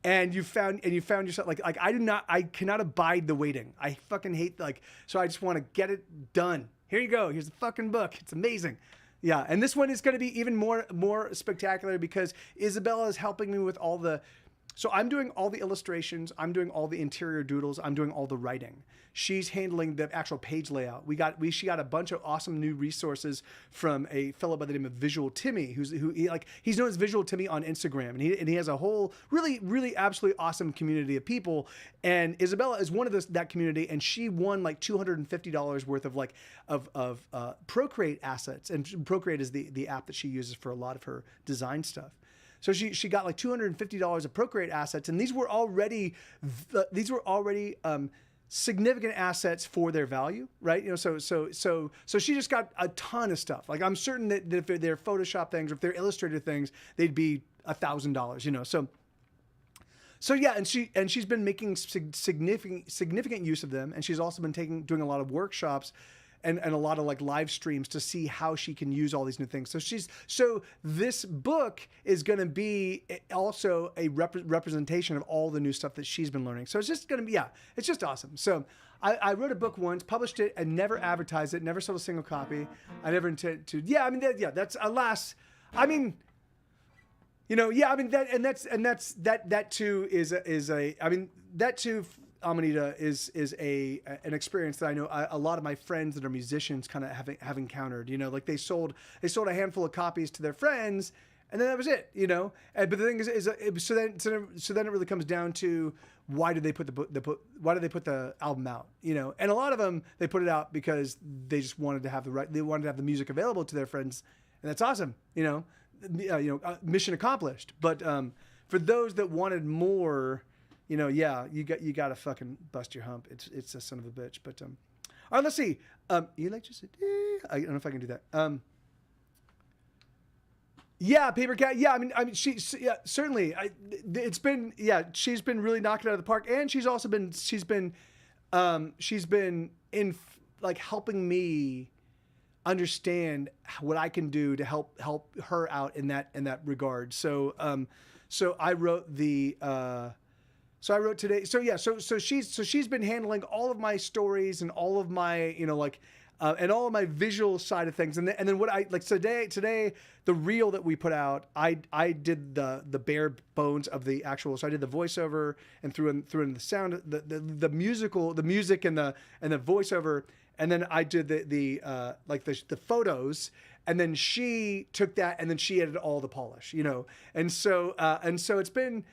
And you found yourself like I cannot abide the waiting. I fucking hate so I just want to get it done. Here you go. Here's the fucking book. It's amazing. Yeah, and this one is going to be even more spectacular because Isabella is helping me with all the. So I'm doing all the illustrations. I'm doing all the interior doodles. I'm doing all the writing. She's handling the actual page layout. She got a bunch of awesome new resources from a fellow by the name of Visual Timmy, he's known as Visual Timmy on Instagram, and he has a whole really absolutely awesome community of people. And Isabella is one of that community, and she won like $250 worth of Procreate assets, and Procreate is the app that she uses for a lot of her design stuff. So she got like $250 of Procreate assets, and these were already significant assets for their value, right? So she just got a ton of stuff. Like I'm certain that if they're Photoshop things or if they're Illustrator things, they'd be $1,000. So yeah, and she's been making significant use of them, and she's also been doing a lot of workshops. And a lot of like live streams to see how she can use all these new things. So this book is going to be also a representation of all the new stuff that she's been learning. So it's just going to be, it's just awesome. So I wrote a book once, published it, and never advertised it, never sold a single copy. I never intend to. That's alas. I mean, that too that too. Manita is an experience that I know a lot of my friends that are musicians kind of have encountered. Like they sold a handful of copies to their friends, and then that was it. But the thing is so then it really comes down to why did they put the album out? And a lot of them they put it out because they just wanted to have the music available to their friends, and that's awesome. Mission accomplished. But for those that wanted more. You got to fucking bust your hump. It's a son of a bitch. But all right, let's see. Electricity. I don't know if I can do that. Paper Cat. Yeah, I mean, she certainly. She's been really knocking it out of the park, and she's also been in like helping me understand what I can do to help her out in that regard. So I wrote the. So I wrote today. So she's been handling all of my stories and all of my and all of my visual side of things. And then what I like today the reel that we put out, I did the bare bones of the actual. So I did the voiceover and threw in the sound, the music and the voiceover, and then I did the photos. And then she took that and then she added all the polish, and so it's been.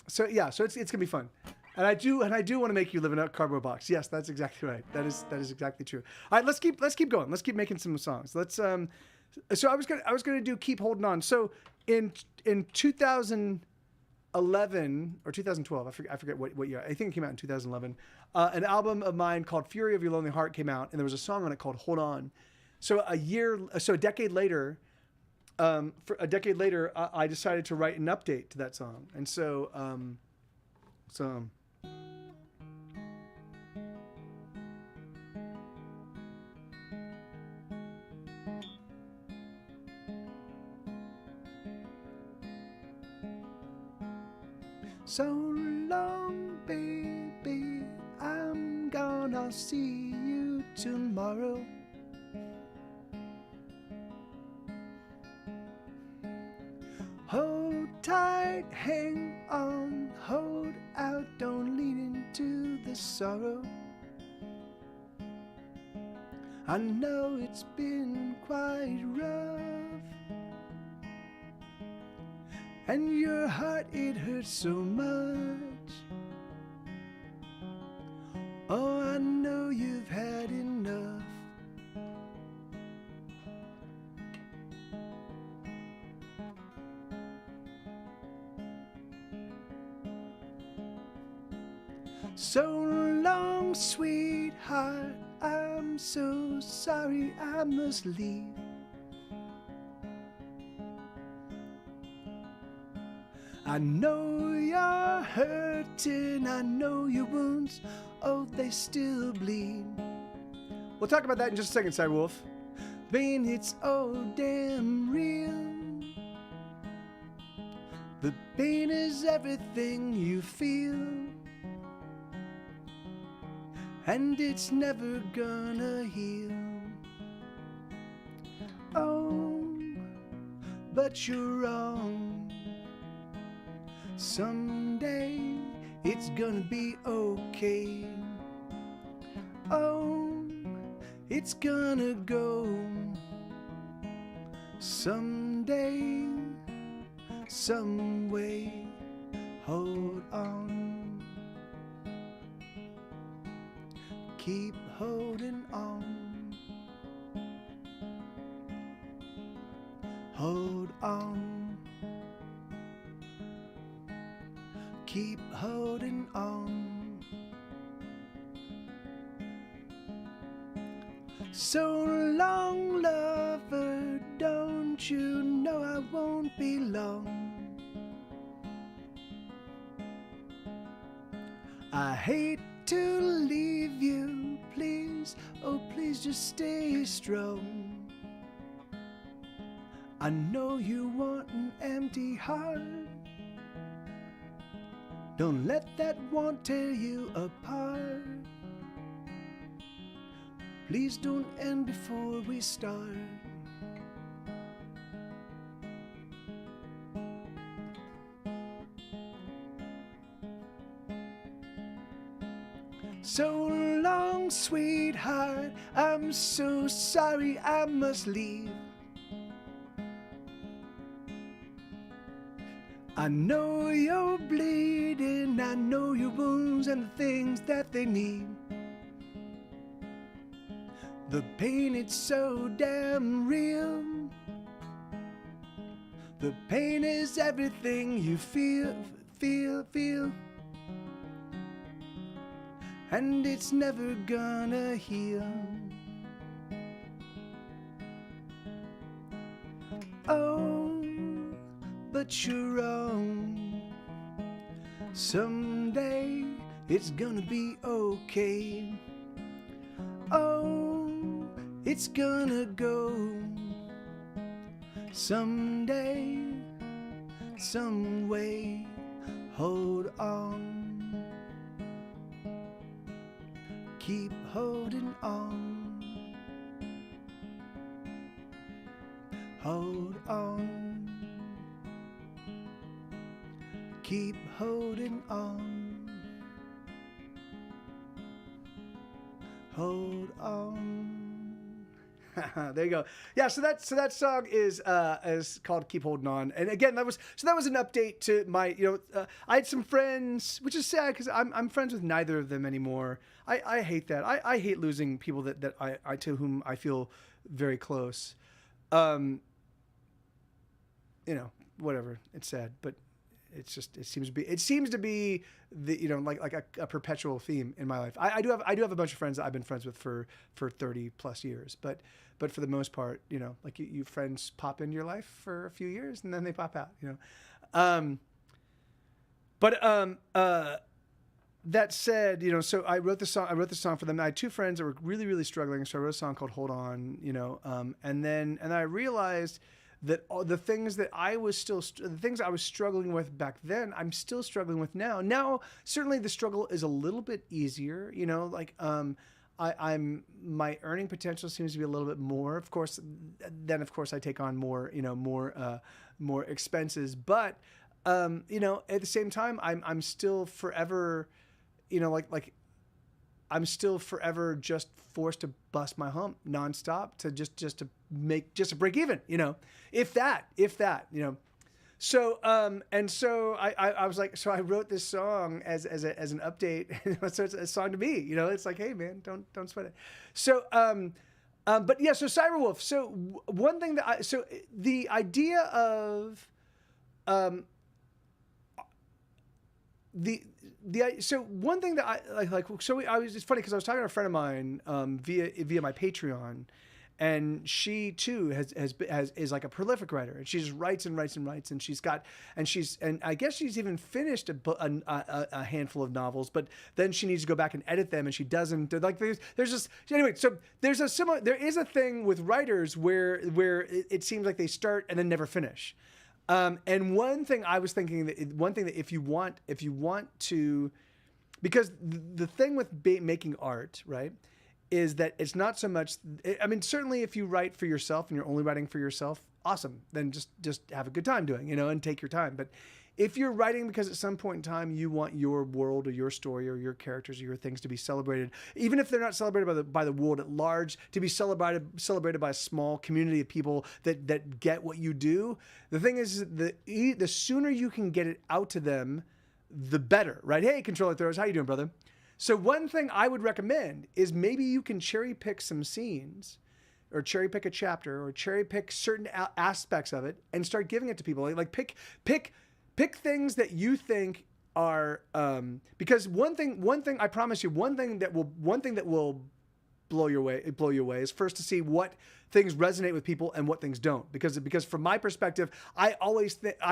So it's gonna be fun, and I do want to make you live in a cardboard box. Yes, that's exactly right. That is exactly true. All right, let's keep going. Let's keep making some songs. Let's So I was gonna do Keep Holding On. So in 2011 or 2012, I forget what year. I think it came out in 2011. An album of mine called Fury of Your Lonely Heart came out, and there was a song on it called Hold On. So a decade later. I decided to write an update to that song, and so long, baby. I'll see you tomorrow. Hold tight, hang on, hold out, don't lean into the sorrow. I know it's been quite rough, and your heart, it hurts so much. Oh, I know you've had enough. So long, sweetheart, I'm so sorry I must leave. I know you're hurting, I know your wounds, oh, they still bleed. We'll talk about that in just a second, Sidewolf. Pain, it's oh damn real. The pain is everything you feel, and it's never gonna heal. Oh, but you're wrong. Someday it's gonna be okay. Oh, it's gonna go. Someday, some way, hold on. Keep holding on. Hold on. Keep holding on. So long, lover, don't you know I won't be long? I hate to leave you, please, oh please just stay strong. I know you want an empty heart. Don't let that want tear you apart. Please don't end before we start. So long, sweetheart, I'm so sorry I must leave. I know you're bleeding, I know your wounds and the things that they need. The pain, it's so damn real. The pain is everything you feel. And it's never gonna heal. Oh, but you're wrong. Someday it's gonna be okay. Oh, it's gonna go. Someday, some way, hold on. Keep holding on. Hold on. Keep holding on. Hold on. There you go. Yeah, so that song is called "Keep Holding On," and again, that was an update to my, I had some friends, which is sad because I'm friends with neither of them anymore. I hate that. I hate losing people that I to whom I feel very close. Whatever. It's sad, but it's just it seems to be the like a perpetual theme in my life. I do have a bunch of friends that I've been friends with for 30 plus years, but for the most part, like you friends pop into your life for a few years and then they pop out, that said, so I wrote the song for them. I had two friends that were really, really struggling, so I wrote a song called "Hold On," and I realized that all the things that I was struggling with back then, I'm still struggling with now. Now, certainly the struggle is a little bit easier, I'm my earning potential seems to be a little bit more. Of course, then of course I take on more, more expenses. But at the same time, I'm still forever, like I'm still forever just forced to bust my hump nonstop to just to break even, if that. So and so I was like, so I wrote this song as an update. So it's a song to me, it's like, hey man, don't sweat it. So but yeah, so Cyberwolf. So one thing so the idea of so one thing that I like, so it's funny because I was talking to a friend of mine via my Patreon, and she too is like a prolific writer, and she just writes and writes and writes, and and I guess she's even finished a handful of novels, but then she needs to go back and edit them, and she doesn't. Like there's just anyway. So there is a thing with writers where it seems like they start and then never finish. And one thing I was thinking that if you want to, because the thing with making art, right, is that it's not so much, I mean, certainly if you write for yourself and you're only writing for yourself, awesome. Then just have a good time doing, and take your time. But if you're writing because at some point in time you want your world or your story or your characters or your things to be celebrated, even if they're not celebrated by the world at large, to be celebrated by a small community of people that get what you do, the thing is the sooner you can get it out to them, the better, right? Hey, Controller Throwers, how you doing, brother? So one thing I would recommend is maybe you can cherry pick some scenes, or cherry pick a chapter, or cherry pick certain aspects of it and start giving it to people. Like pick things that you think are because one thing I promise you, one thing that will blow your way is first to see what things resonate with people and what things don't. Because from my perspective, I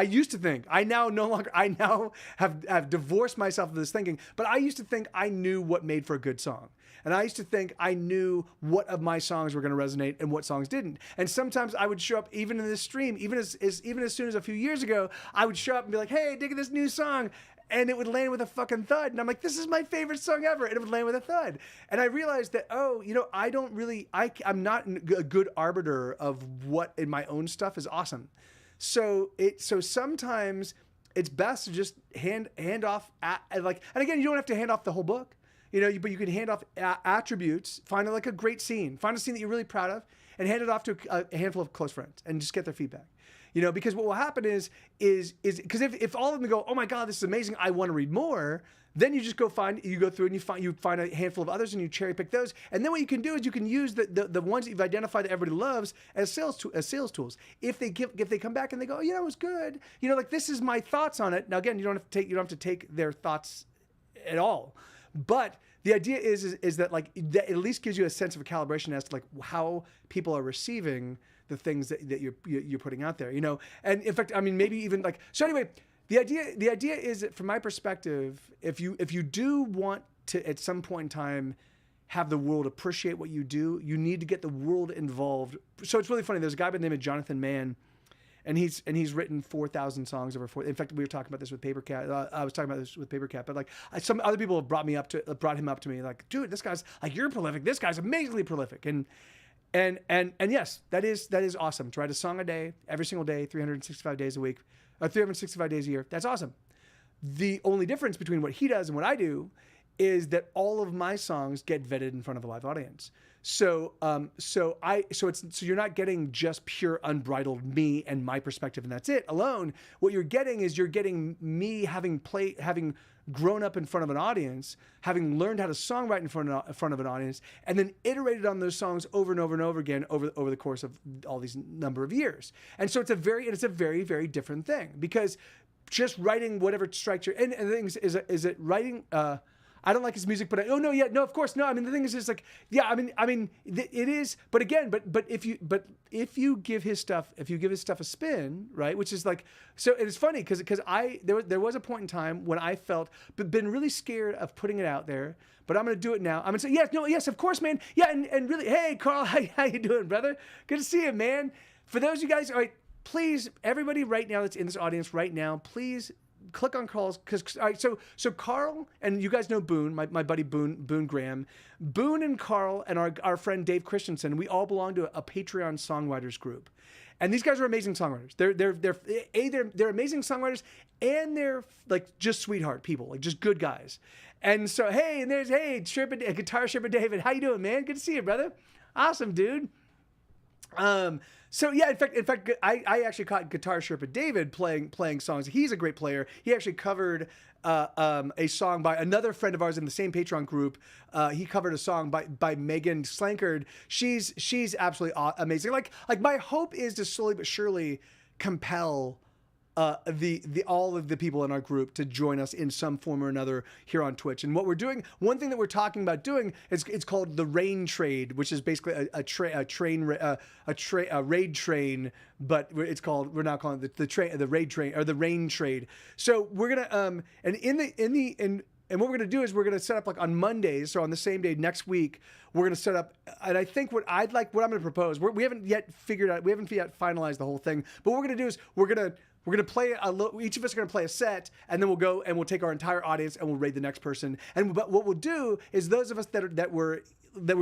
used to think, I now have divorced myself of this thinking, but I used to think I knew what made for a good song. And I used to think I knew what of my songs were going to resonate and what songs didn't. And sometimes I would show up even in this stream, even as soon as a few years ago, I would show up and be like, hey, dig this new song. And it would land with a fucking thud. And I'm like, this is my favorite song ever. And it would land with a thud. And I realized that, I'm not a good arbiter of what in my own stuff is awesome. So sometimes it's best to just hand off, and again, you don't have to hand off the whole book, but you can hand off attributes, find like a great scene, find a scene that you're really proud of, and hand it off to a handful of close friends and just get their feedback. Because what will happen is because if all of them go, oh my God, this is amazing, I want to read more, then you just go through and you find a handful of others and you cherry pick those. And then what you can do is you can use the ones that you've identified that everybody loves as sales tools. If they come back and they go, oh, it was good, like this is my thoughts on it. Now again, you don't have to take their thoughts at all. But the idea is that that at least gives you a sense of a calibration as to how people are receiving the things that you're putting out there, And in fact, I mean, maybe even so. Anyway, the idea is that from my perspective, if you do want to at some point in time have the world appreciate what you do, you need to get the world involved. So it's really funny. There's a guy by the name of Jonathan Mann. And he's written 4,000 songs over 4. In fact, we were talking about this with Papercat. I was talking about this with Papercat, but some other people have brought him up to me, like, dude, this guy's you're prolific. This guy's amazingly prolific. And yes, that is awesome. To write a song a day, every single day, 365 days a week, 365 days a year. That's awesome. The only difference between what he does and what I do is that all of my songs get vetted in front of a live audience. So you're not getting just pure unbridled me and my perspective and that's it alone. What you're getting is me having grown up in front of an audience, having learned how to songwrite in front of an audience, and then iterated on those songs over and over and over again over the course of all these number of years. And so it's a very, very different thing, because just writing whatever strikes your and the thing is it writing. I don't like his music, but of course, no. I mean, the thing is, it's it is. But again, but if you give his stuff a spin, right? Which is so. It is funny because there was a point in time when I been really scared of putting it out there, but I'm going to do it now. I'm going to say yes, of course, man, yeah, and really, hey, Carl, how you doing, brother? Good to see you, man. For those of you guys, all right, please, everybody right now that's in this audience right now, please click on Carl's, because all right, so Carl, and you guys know Boone, my buddy Boone Graham. Boone and Carl and our friend Dave Christensen, we all belong to a Patreon songwriters group. And these guys are amazing songwriters. They're amazing songwriters, and they're like just sweetheart people, like just good guys. And so there's Guitar Shipper David. How you doing, man? Good to see you, brother. Awesome, dude. So yeah, in fact, I actually caught Guitar Sherpa David playing songs. He's a great player. He actually covered a song by another friend of ours in the same Patreon group. He covered a song by Megan Slankard. She's absolutely amazing. Like my hope is to slowly but surely compel the all of the people in our group to join us in some form or another here on Twitch. And what we're doing, one thing that we're talking about doing is it's called the rain trade, which is basically a raid train, but we're now calling it the raid train or the rain trade. So we're gonna and what we're going to do is we're going to set up like on Mondays, so on the same day next week, we're going to set up, and I think what I'm going to propose, we haven't yet finalized the whole thing, but what we're going to do is we're going to play each of us are going to play a set, and then we'll go and we'll take our entire audience and we'll raid the next person. But what we'll do is those of us that were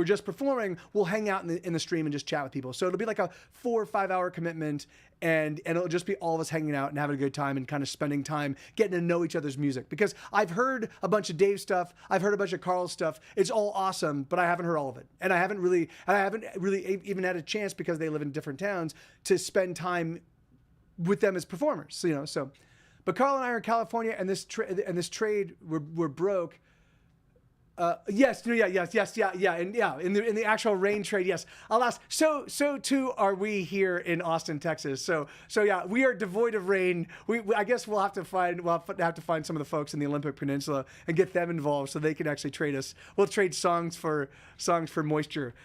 just performing, we'll hang out in the stream and just chat with people. So it'll be like a 4 or 5 hour commitment, and it'll just be all of us hanging out and having a good time and kind of spending time getting to know each other's music. Because I've heard a bunch of Dave's stuff, I've heard a bunch of Carl's stuff. It's all awesome, but I haven't heard all of it, and I haven't really even had a chance, because they live in different towns, to spend time with them as performers. So, but Carl and I are in California, and this trade we're broke. Yes, in the actual rain trade, yes. Alas, so too are we here in Austin, Texas. So yeah, we are devoid of rain. I guess we'll have to find some of the folks in the Olympic Peninsula and get them involved so they can actually trade us. We'll trade songs for moisture.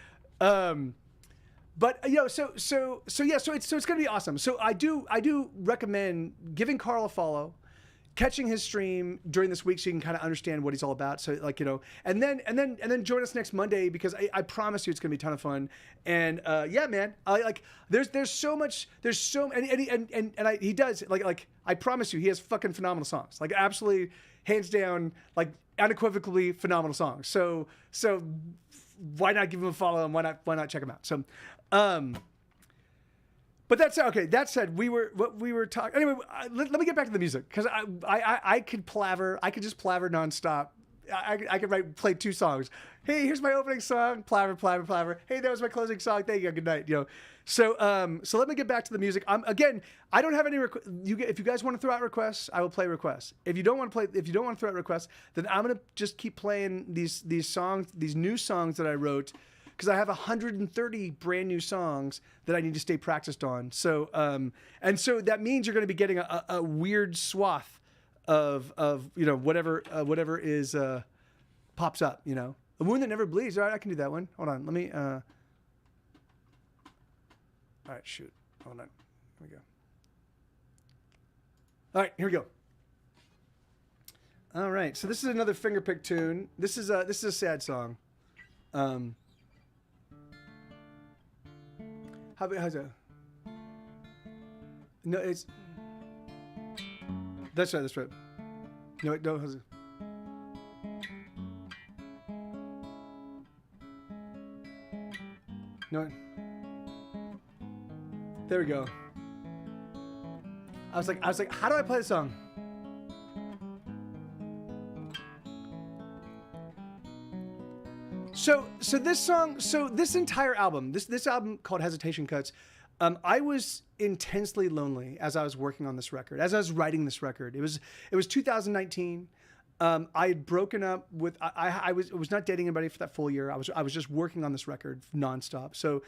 But so it's gonna be awesome. So I do recommend giving Carl a follow, catching his stream during this week so you can kind of understand what he's all about. So and then join us next Monday, because I promise you it's gonna be a ton of fun. And yeah, man, there's so much, and he does like I promise you, he has fucking phenomenal songs, like absolutely hands down, like unequivocally phenomenal songs. So why not give him a follow, and why not check him out? So, but that's okay. That said, we were talking anyway. Let me get back to the music, because I could just plaver nonstop. I could play 2 songs. Hey, here's my opening song. Plaver. Hey, that was my closing song. Thank you. Good night. So let me get back to the music. Again, I don't have any. If you guys want to throw out requests, I will play requests. If you don't want to throw out requests, then I'm gonna just keep playing these songs, these new songs that I wrote, because I have 130 brand new songs that I need to stay practiced on. So and so that means you're going to be getting a weird swath of whatever is pops up. A wound that never bleeds. All right, I can do that one. Hold on, let me. All right, shoot. Hold on. Here we go. All right, here we go. All right, so this is another fingerpick tune. This is a sad song. How's that? No, it's. That's right. No, wait, no. How's it? No. There we go. I was like, how do I play the song? So this entire album, this album called Hesitation Cuts, I was intensely lonely as I was working on this record, as I was writing this record. It was 2019. I had broken up with, I was not dating anybody for that full year. I was just working on this record nonstop. So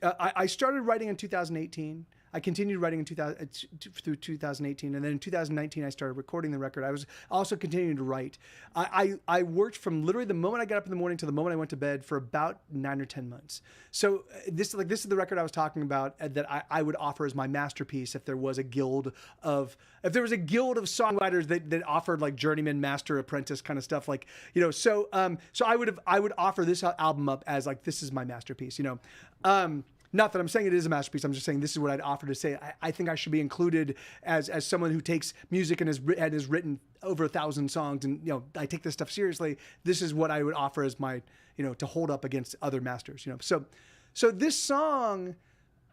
I started writing in 2018. I continued writing through 2018, and then in 2019 I started recording the record. I was also continuing to write. I worked from literally the moment I got up in the morning to the moment I went to bed for about 9 or 10 months. So this is the record I was talking about that I would offer as my masterpiece if there was a guild of songwriters that offered like journeyman, master, apprentice kind of stuff, like So I would offer this album up as like, this is my masterpiece. not that I'm saying it is a masterpiece. I'm just saying this is what I'd offer to say. I think I should be included as someone who takes music and has written over 1,000 songs, and I take this stuff seriously. This is what I would offer as my to hold up against other masters. So this song,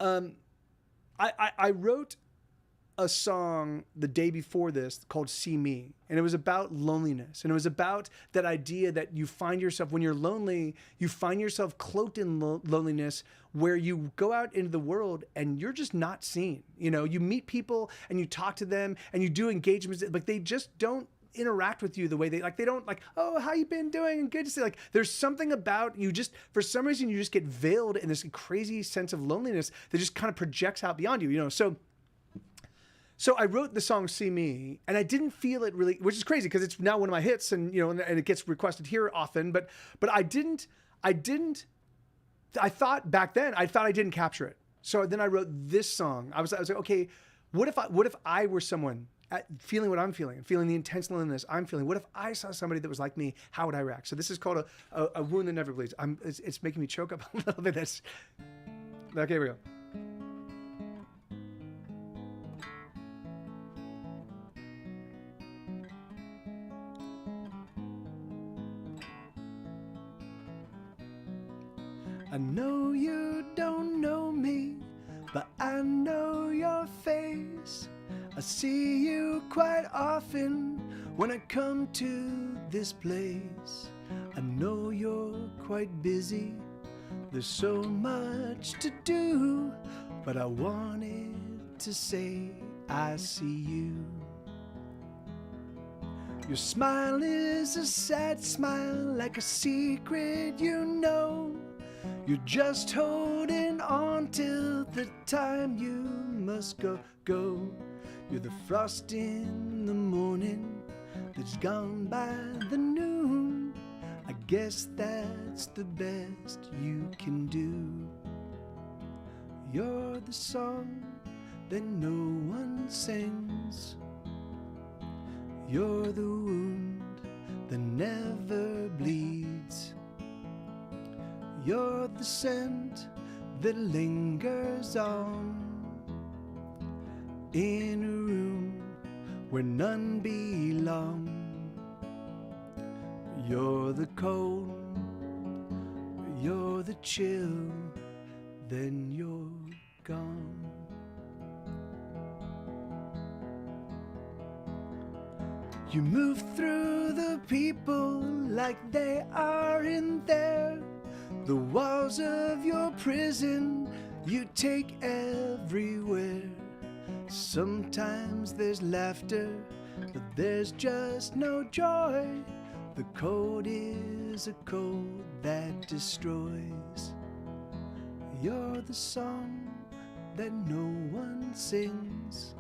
I wrote a song the day before this called See Me. And it was about loneliness. And it was about that idea that you find yourself, when you're lonely, you find yourself cloaked in loneliness, where you go out into the world and you're just not seen. You meet people and you talk to them and you do engagements, but they just don't interact with you the way they don't oh, how you been doing, and good to see. There's something about you, just for some reason you just get veiled in this crazy sense of loneliness that just kind of projects out beyond you. So I wrote the song "See Me," and I didn't feel it really, which is crazy because it's now one of my hits, and and it gets requested here often. But I thought back then I didn't capture it. So then I wrote this song. I was like, okay, what if I were someone feeling what I'm feeling, feeling the intense loneliness I'm feeling? What if I saw somebody that was like me? How would I react? So this is called a wound that never bleeds. It's making me choke up a little bit. Okay, here we go. I know you don't know me, but I know your face. I see you quite often when I come to this place. I know you're quite busy, there's so much to do, but I wanted to say I see you. Your smile is a sad smile, like a secret you know. You're just holding on till the time you must go. You're the frost in the morning that's gone by the noon. I guess that's the best you can do. You're the song that no one sings. You're the wound that never bleeds. You're the scent that lingers on in a room where none belong. You're the cold, you're the chill, then you're gone. You move through the people like they are in there. The walls of your prison you take everywhere. Sometimes there's laughter, but there's just no joy. The cold is a cold that destroys. You're the song that no one sings.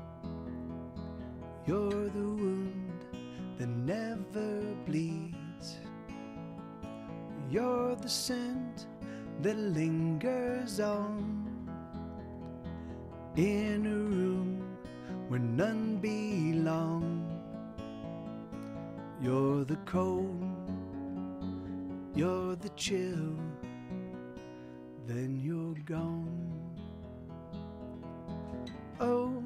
You're the wound that never bleeds. You're the scent that lingers on in a room where none belong. You're the cold, you're the chill, then you're gone. Oh,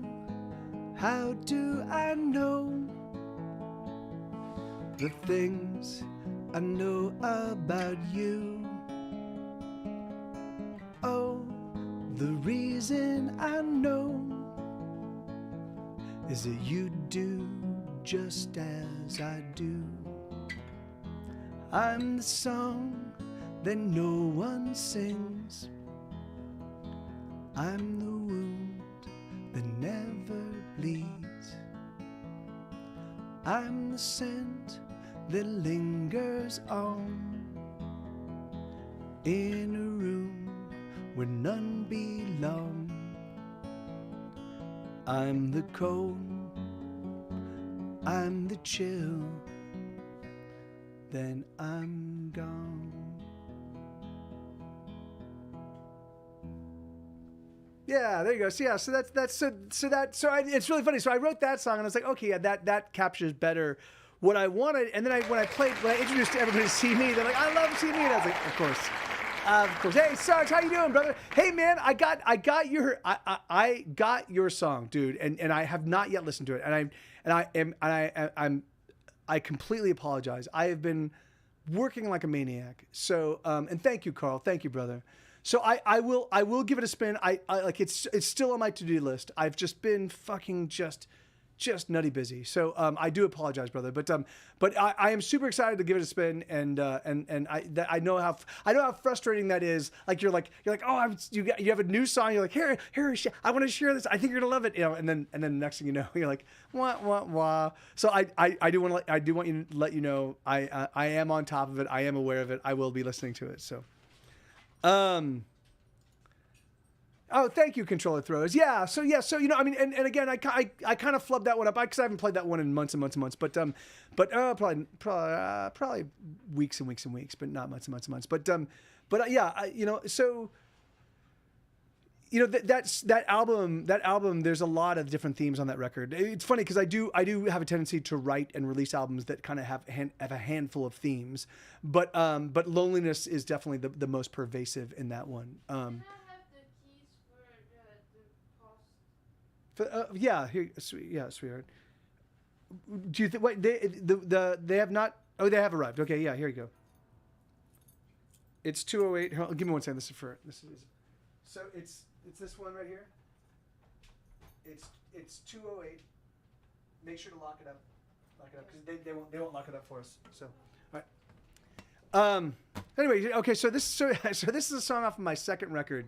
how do I know the things I know about you? Oh, the reason I know is that you do just as I do. I'm the song that no one sings. I'm the wound that never bleeds. I'm the scent that lingers on in a room where none belong. I'm the cold, I'm the chill, then I'm gone. Yeah, there you go. So yeah, so it's really funny. So I wrote that song and I was like, okay, yeah, that captures better what I wanted. And then when I introduced everybody to See Me, they're like, I love See Me. And I was like, of course. Of course. Hey, Sarge, how you doing, brother? Hey, man, I got your song, dude, and I have not yet listened to it, I completely apologize. I have been working like a maniac. So, and thank you, Carl. Thank you, brother. So I will give it a spin. I like it's still on my to-do list. I've just been fucking just nutty busy. So I do apologize, brother. But I am super excited to give it a spin, and I know how frustrating that is. Like you're like oh you have a new song. You're like here I want to share this. I think you're gonna love it. You know, and then next thing you know, you're like wah. So I do want to let you know I am on top of it. I am aware of it. I will be listening to it. So. Oh, thank you, Controller Throws. Yeah, so you know, I mean, and again, I kind of flubbed that one up because I haven't played that one in months and months and months. But probably weeks and weeks and weeks, but not months and months and months. But yeah, you know, so you know that album. There's a lot of different themes on that record. It's funny because I do have a tendency to write and release albums that kind of have a handful of themes, but loneliness is definitely the most pervasive in that one. Yeah, here, sweetheart. Do you think? Wait, they have not. Oh, they have arrived. Okay, yeah, here you go. It's 2:08. Give me 1 second. This is. So it's this one right here. It's 2:08. Make sure to lock it up because they won't lock it up for us. So, all right. Anyway, okay. So this is a song off of my second record.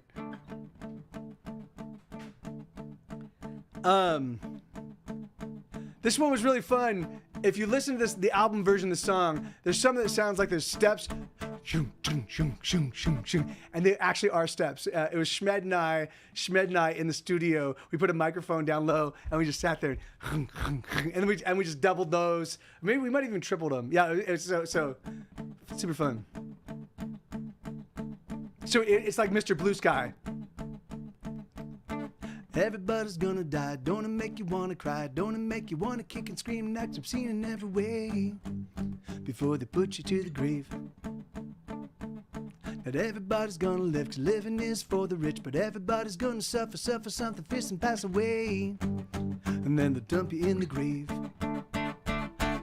This one was really fun. If you listen to the album version of the song, there's some that sounds like there's steps, and they actually are steps. It was Schmed and I in the studio. We put a microphone down low, and we just sat there, and we just doubled those. Maybe we might even tripled them. Yeah, it's so super fun. So it's like Mr. Blue Sky. Everybody's gonna die, don't it make you wanna cry, don't it make you wanna kick and scream and act obscene in every way before they put you to the grave. Not everybody's gonna live, 'cause living is for the rich, but everybody's gonna suffer something fierce and pass away, and then they'll dump you in the grave.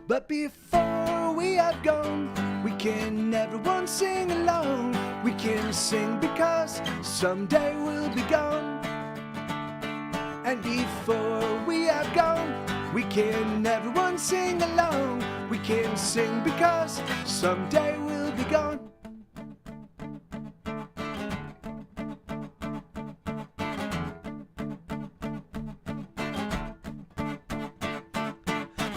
But before we are gone, we can everyone sing along. We can sing because someday we'll be gone. And before we are gone, we can everyone sing along. We can sing because someday we'll be gone.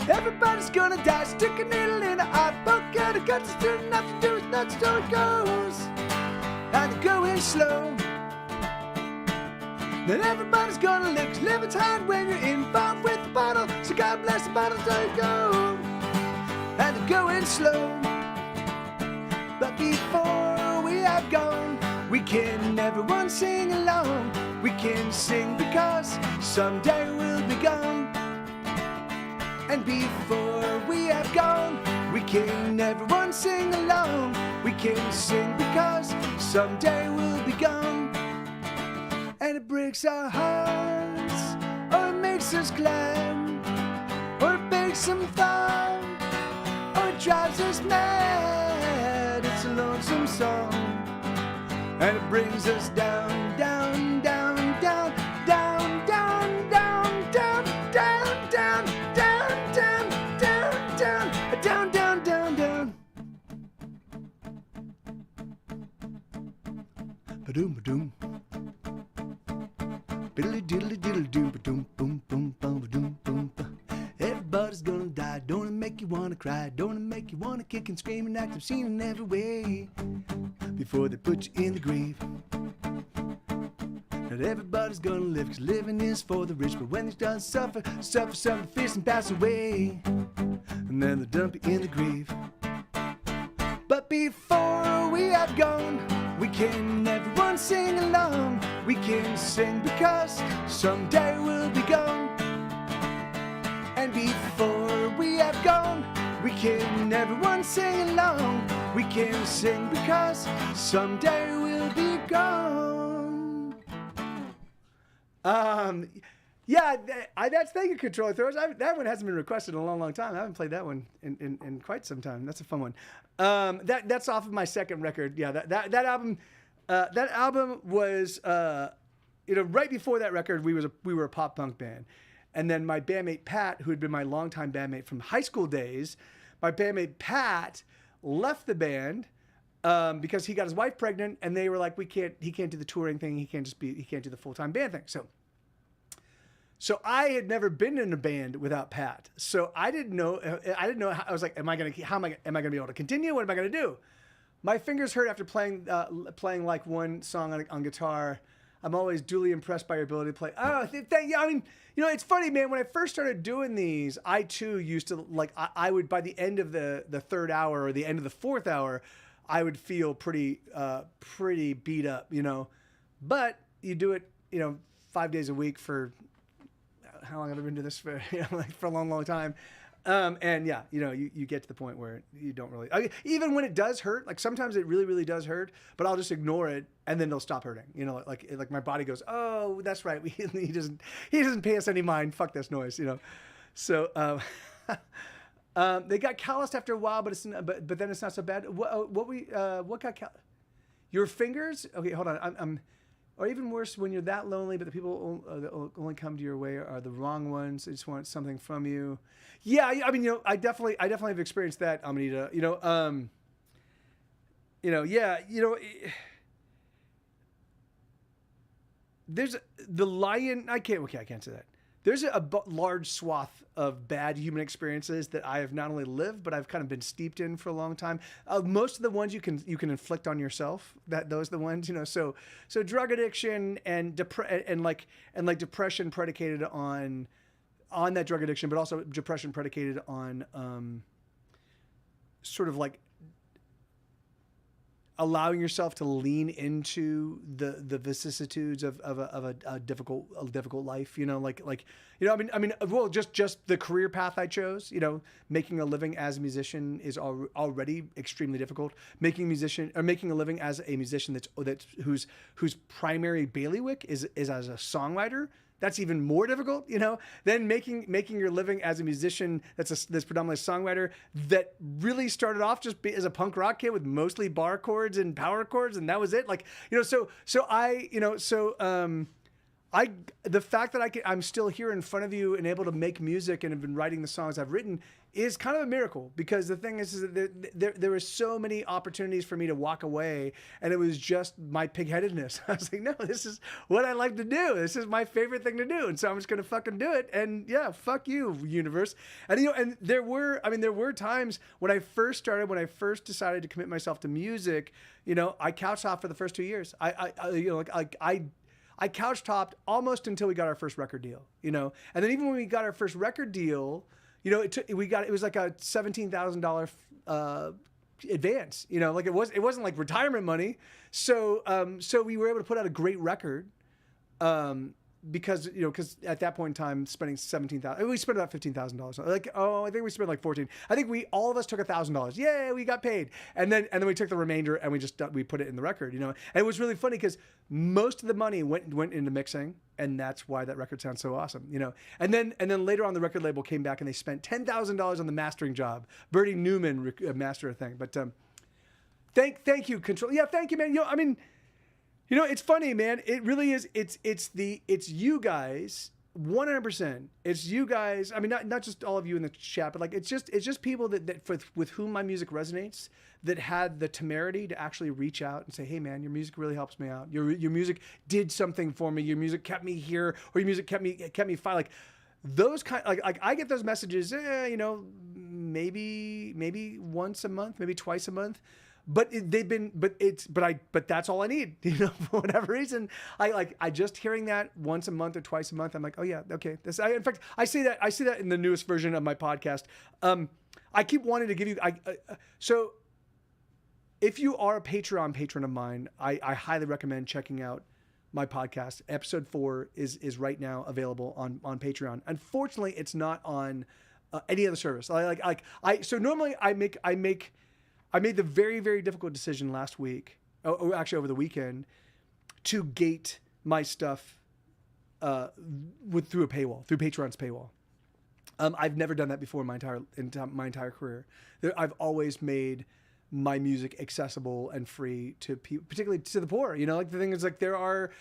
Everybody's gonna die, stick a needle in an eye, poke out a gun, it's doing nothing to do with nothing, so it goes. And they're going slow. Then everybody's gonna live, 'cause living's hard when you're involved with the bottle. So God bless the bottle, so you go. And they're going slow. But before we are gone, we can everyone sing along. We can sing because someday we'll be gone. And before we are gone, we can everyone sing along. We can sing because someday we'll be gone. And it breaks our hearts, or it makes us glad, or it makes them thought, or it drives us mad. It's a lonesome song, and it brings us down, down, down, down, down, down, down, down, down, down, down, down, down, down, down, down, down, down. Ba-doom, ba-doom. Everybody's gonna die, don't it make you wanna cry, don't it make you wanna kick and scream and act obscene in every way before they put you in the grave. Not everybody's gonna live, 'cause living is for the rich, but when they're done suffer something fierce and pass away, and then they dump you in the grave. But before we are gone, we can everyone sing along. We can sing because someday we'll be gone. And before we are gone, we can everyone sing along. We can sing because someday we'll be gone. Yeah, that's Thank You, Controller Throwers. That one hasn't been requested in a long, long time. I haven't played that one in quite some time. That's a fun one. That's off of my second record. Yeah, that album was right before that record we were a pop punk band, and then my bandmate Pat, who had been my longtime bandmate from high school days, my bandmate Pat left the band because he got his wife pregnant, and they were like, he can't do the touring thing. He can't do the full-time band thing. So I had never been in a band without Pat. So I didn't know. I was like, am I gonna be able to continue? What am I gonna do? My fingers hurt after playing like one song on guitar. I'm always duly impressed by your ability to play. Oh, thank you. I mean, it's funny, man. When I first started doing these, I too used to I would, by the end of the third hour or the end of the fourth hour, I would feel pretty beat up, But you do it, 5 days a week for how long have I been doing this for? For a long, long time. And yeah, you get to the point where you don't really, even when it does hurt, like sometimes it really, really does hurt, but I'll just ignore it and then it'll stop hurting. Like my body goes, oh, that's right. He doesn't pay us any mind. Fuck this noise, So, they got calloused after a while, but then it's not so bad. What got calloused? Your fingers? Okay, hold on. Or even worse, when you're that lonely, but the people that only come to your way are the wrong ones. They just want something from you. Yeah, I mean, I definitely have experienced that, Manita. There's the lion. I can't say that. There's a large swath of bad human experiences that I have not only lived, but I've kind of been steeped in for a long time. Most of the ones you can inflict on yourself. Those are the ones, So drug addiction and depression predicated on that drug addiction, but also depression predicated on sort of like allowing yourself to lean into the vicissitudes of a difficult life, well, just the career path I chose, making a living as a musician is already extremely difficult. Making a living as a musician whose primary bailiwick is as a songwriter. That's even more difficult, than making your living as a musician that's predominantly a songwriter that really started off just as a punk rock kid with mostly bar chords and power chords, and that was it. The fact that I'm still here in front of you and able to make music and have been writing the songs I've written is kind of a miracle, because the thing is that there were so many opportunities for me to walk away, and it was just my pigheadedness. I was like, no, this is what I like to do. This is my favorite thing to do, and so I'm just gonna fucking do it. And yeah, fuck you, universe. And and there were times when I first decided to commit myself to music. I couch hopped for the first 2 years. I couch topped almost until we got our first record deal, and then even when we got our first record deal, it was like a $17,000 advance, it wasn't like retirement money. So we were able to put out a great record, because at that point in time, spending $17,000, we spent about $15,000. I think we spent like 14. I think all of us took $1,000. Yay, we got paid, and then we took the remainder and we put it in the record. And it was really funny because most of the money went into mixing, and that's why that record sounds so awesome. And then later on, the record label came back and they spent $10,000 on the mastering job. Bertie Newman mastered a thing, but thank you, Control. Yeah, thank you, man. It's funny, man. It really is. It's you guys, 100%. It's you guys. I mean, not just all of you in the chat, but it's just people with whom my music resonates, that had the temerity to actually reach out and say, hey, man, your music really helps me out. Your music did something for me. Your music kept me here, or your music kept me fine. Like those kind. Like I get those messages. Maybe once a month, maybe twice a month. But that's all I need, for whatever reason. I just hearing that once a month or twice a month. I'm like, oh yeah, okay. In fact, I say that in the newest version of my podcast. I keep wanting to give you, so if you are a Patreon patron of mine, I highly recommend checking out my podcast. Episode 4 is right now available on Patreon. Unfortunately, it's not on any other service. So normally I made the very, very difficult decision last week actually over the weekend, to gate my stuff through Patreon's paywall. I've never done that before in my entire career. I've always made my music accessible and free to people, particularly to the poor. You know, like the thing is, like there are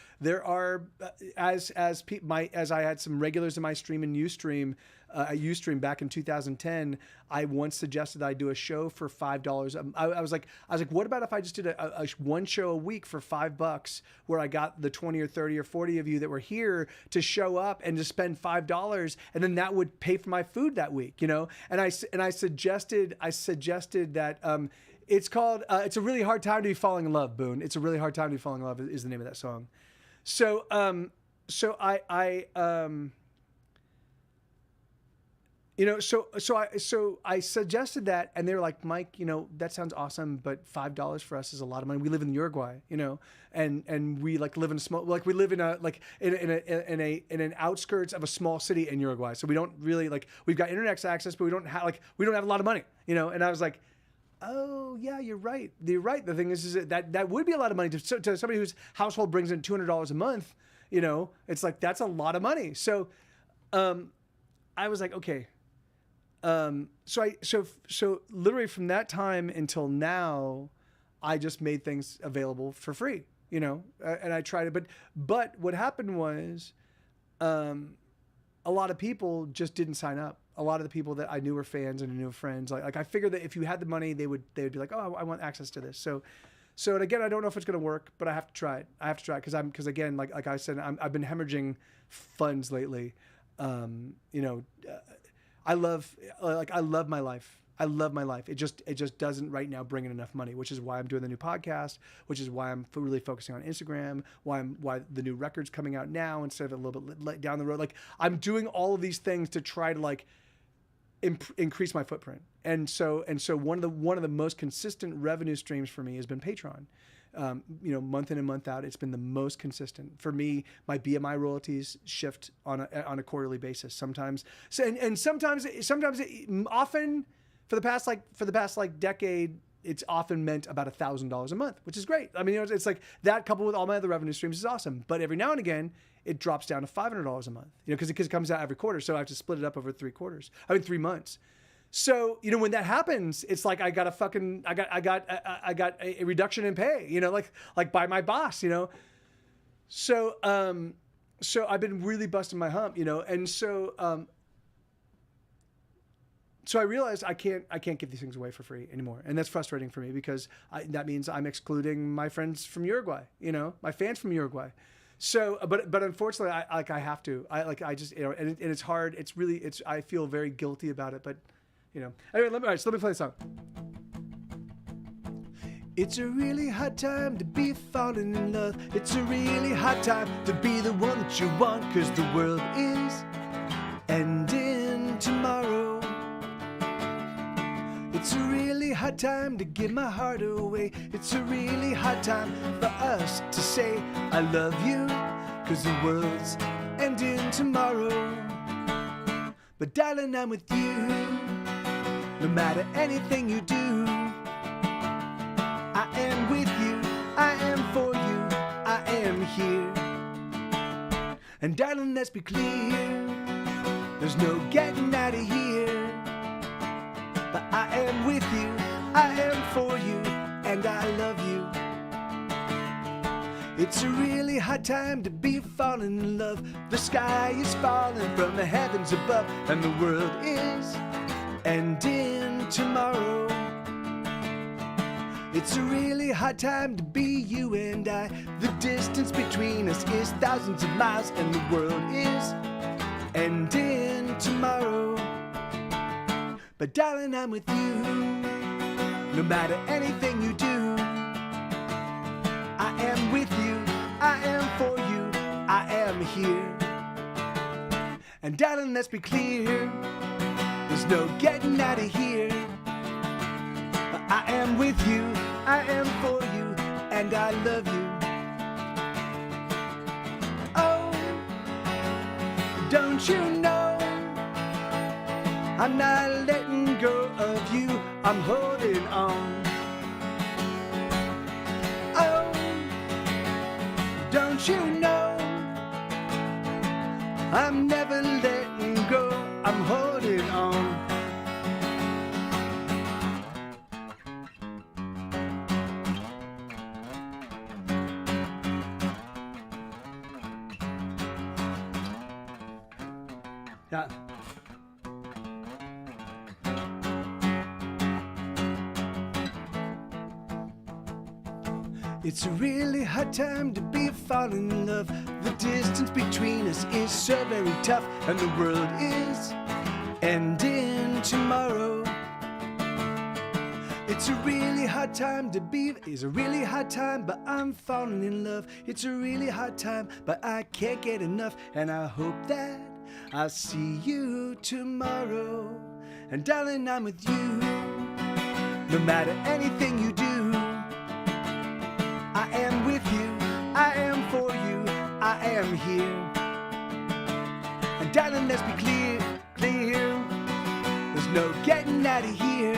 as I had some regulars in my stream and Ustream at Ustream back in 2010. I once suggested I do a show for $5. I was like, what about if I just did a one show a week for $5, where I got the 20 or 30 or 40 of you that were here to show up and to spend $5, and then that would pay for my food that week. You know, and I suggested that. It's called, It's a Really Hard Time to Be Falling in Love, Boone. It's a Really Hard Time to Be Falling in Love is the name of that song. So I suggested that, and they were like, Mike, you know, that sounds awesome, but $5 for us is a lot of money. We live in Uruguay, you know, and we like live in a small, like we live in an outskirts of a small city in Uruguay. So we don't really we've got internet access, but we don't have a lot of money, you know? And I was like, oh yeah, you're right. You're right. The thing is that would be a lot of money to somebody whose household brings in $200 a month. You know, it's like, that's a lot of money. So, I was like, okay. So literally from that time until now, I just made things available for free, you know, and I tried it, but what happened was, a lot of people just didn't sign up. A lot of the people that I knew were fans and I knew were friends. Like I figured that if you had the money, they would be like, oh, I want access to this. So and again, I don't know if it's going to work, but I have to try it. Because again, like I said, I've been hemorrhaging funds lately. You know, I love my life. I love my life. It just doesn't right now bring in enough money, which is why I'm doing the new podcast, which is why I'm really focusing on Instagram, why the new record's coming out now instead of a little bit down the road. Like I'm doing all of these things to try to increase my footprint. And so one of the most consistent revenue streams for me has been Patreon. You know, month in and month out, it's been the most consistent for me. My BMI royalties shift on a quarterly basis. Often for the past decade, it's often meant about $1,000 a month, which is great. I mean, you know, it's like that coupled with all my other revenue streams is awesome. But every now and again, it drops down to $500 a month, you know, because it comes out every quarter. So I have to split it up over 3 months. So, you know, when that happens, it's like I got a reduction in pay, you know, like by my boss, you know. So I've been really busting my hump, you know, and so I realized I can't give these things away for free anymore, and that's frustrating for me because that means I'm excluding my friends from Uruguay, you know, my fans from Uruguay. So, but unfortunately, I have to. I just, you know, and it's hard. I feel very guilty about it, but. You know. Anyway, let me play the song. It's a really hard time to be falling in love. It's a really hard time to be the one that you want, 'cause the world is ending tomorrow. It's a really hard time to give my heart away. It's a really hard time for us to say I love you, 'cause the world's ending tomorrow. But darling, I'm with you. No matter anything you do, I am with you, I am for you, I am here. And darling, let's be clear, there's no getting out of here. But I am with you, I am for you, and I love you. It's a really hard time to be falling in love. The sky is falling from the heavens above, and the world is ending tomorrow. It's a really hard time to be you and I. The distance between us is thousands of miles, and the world is ending tomorrow. But darling, I'm with you. No matter anything you do, I am with you, I am for you, I am here. And darling, let's be clear, there's no getting out of here. But I am with you, I am for you, and I love you. Oh, don't you know, I'm not letting go of you, I'm holding on. Oh, don't you know? I'm never letting go, I'm holding on. Yeah. It's a really hard time to be falling in love. The distance between us is so very tough, and the world is ending tomorrow. It's a really hard time to be, it's a really hard time, but I'm falling in love. It's a really hard time, but I can't get enough, and I hope that I'll see you tomorrow. And darling, I'm with you, no matter anything you do. I am with you, I am for you, I am here. And darling, let's be clear, clear. There's no getting out of here.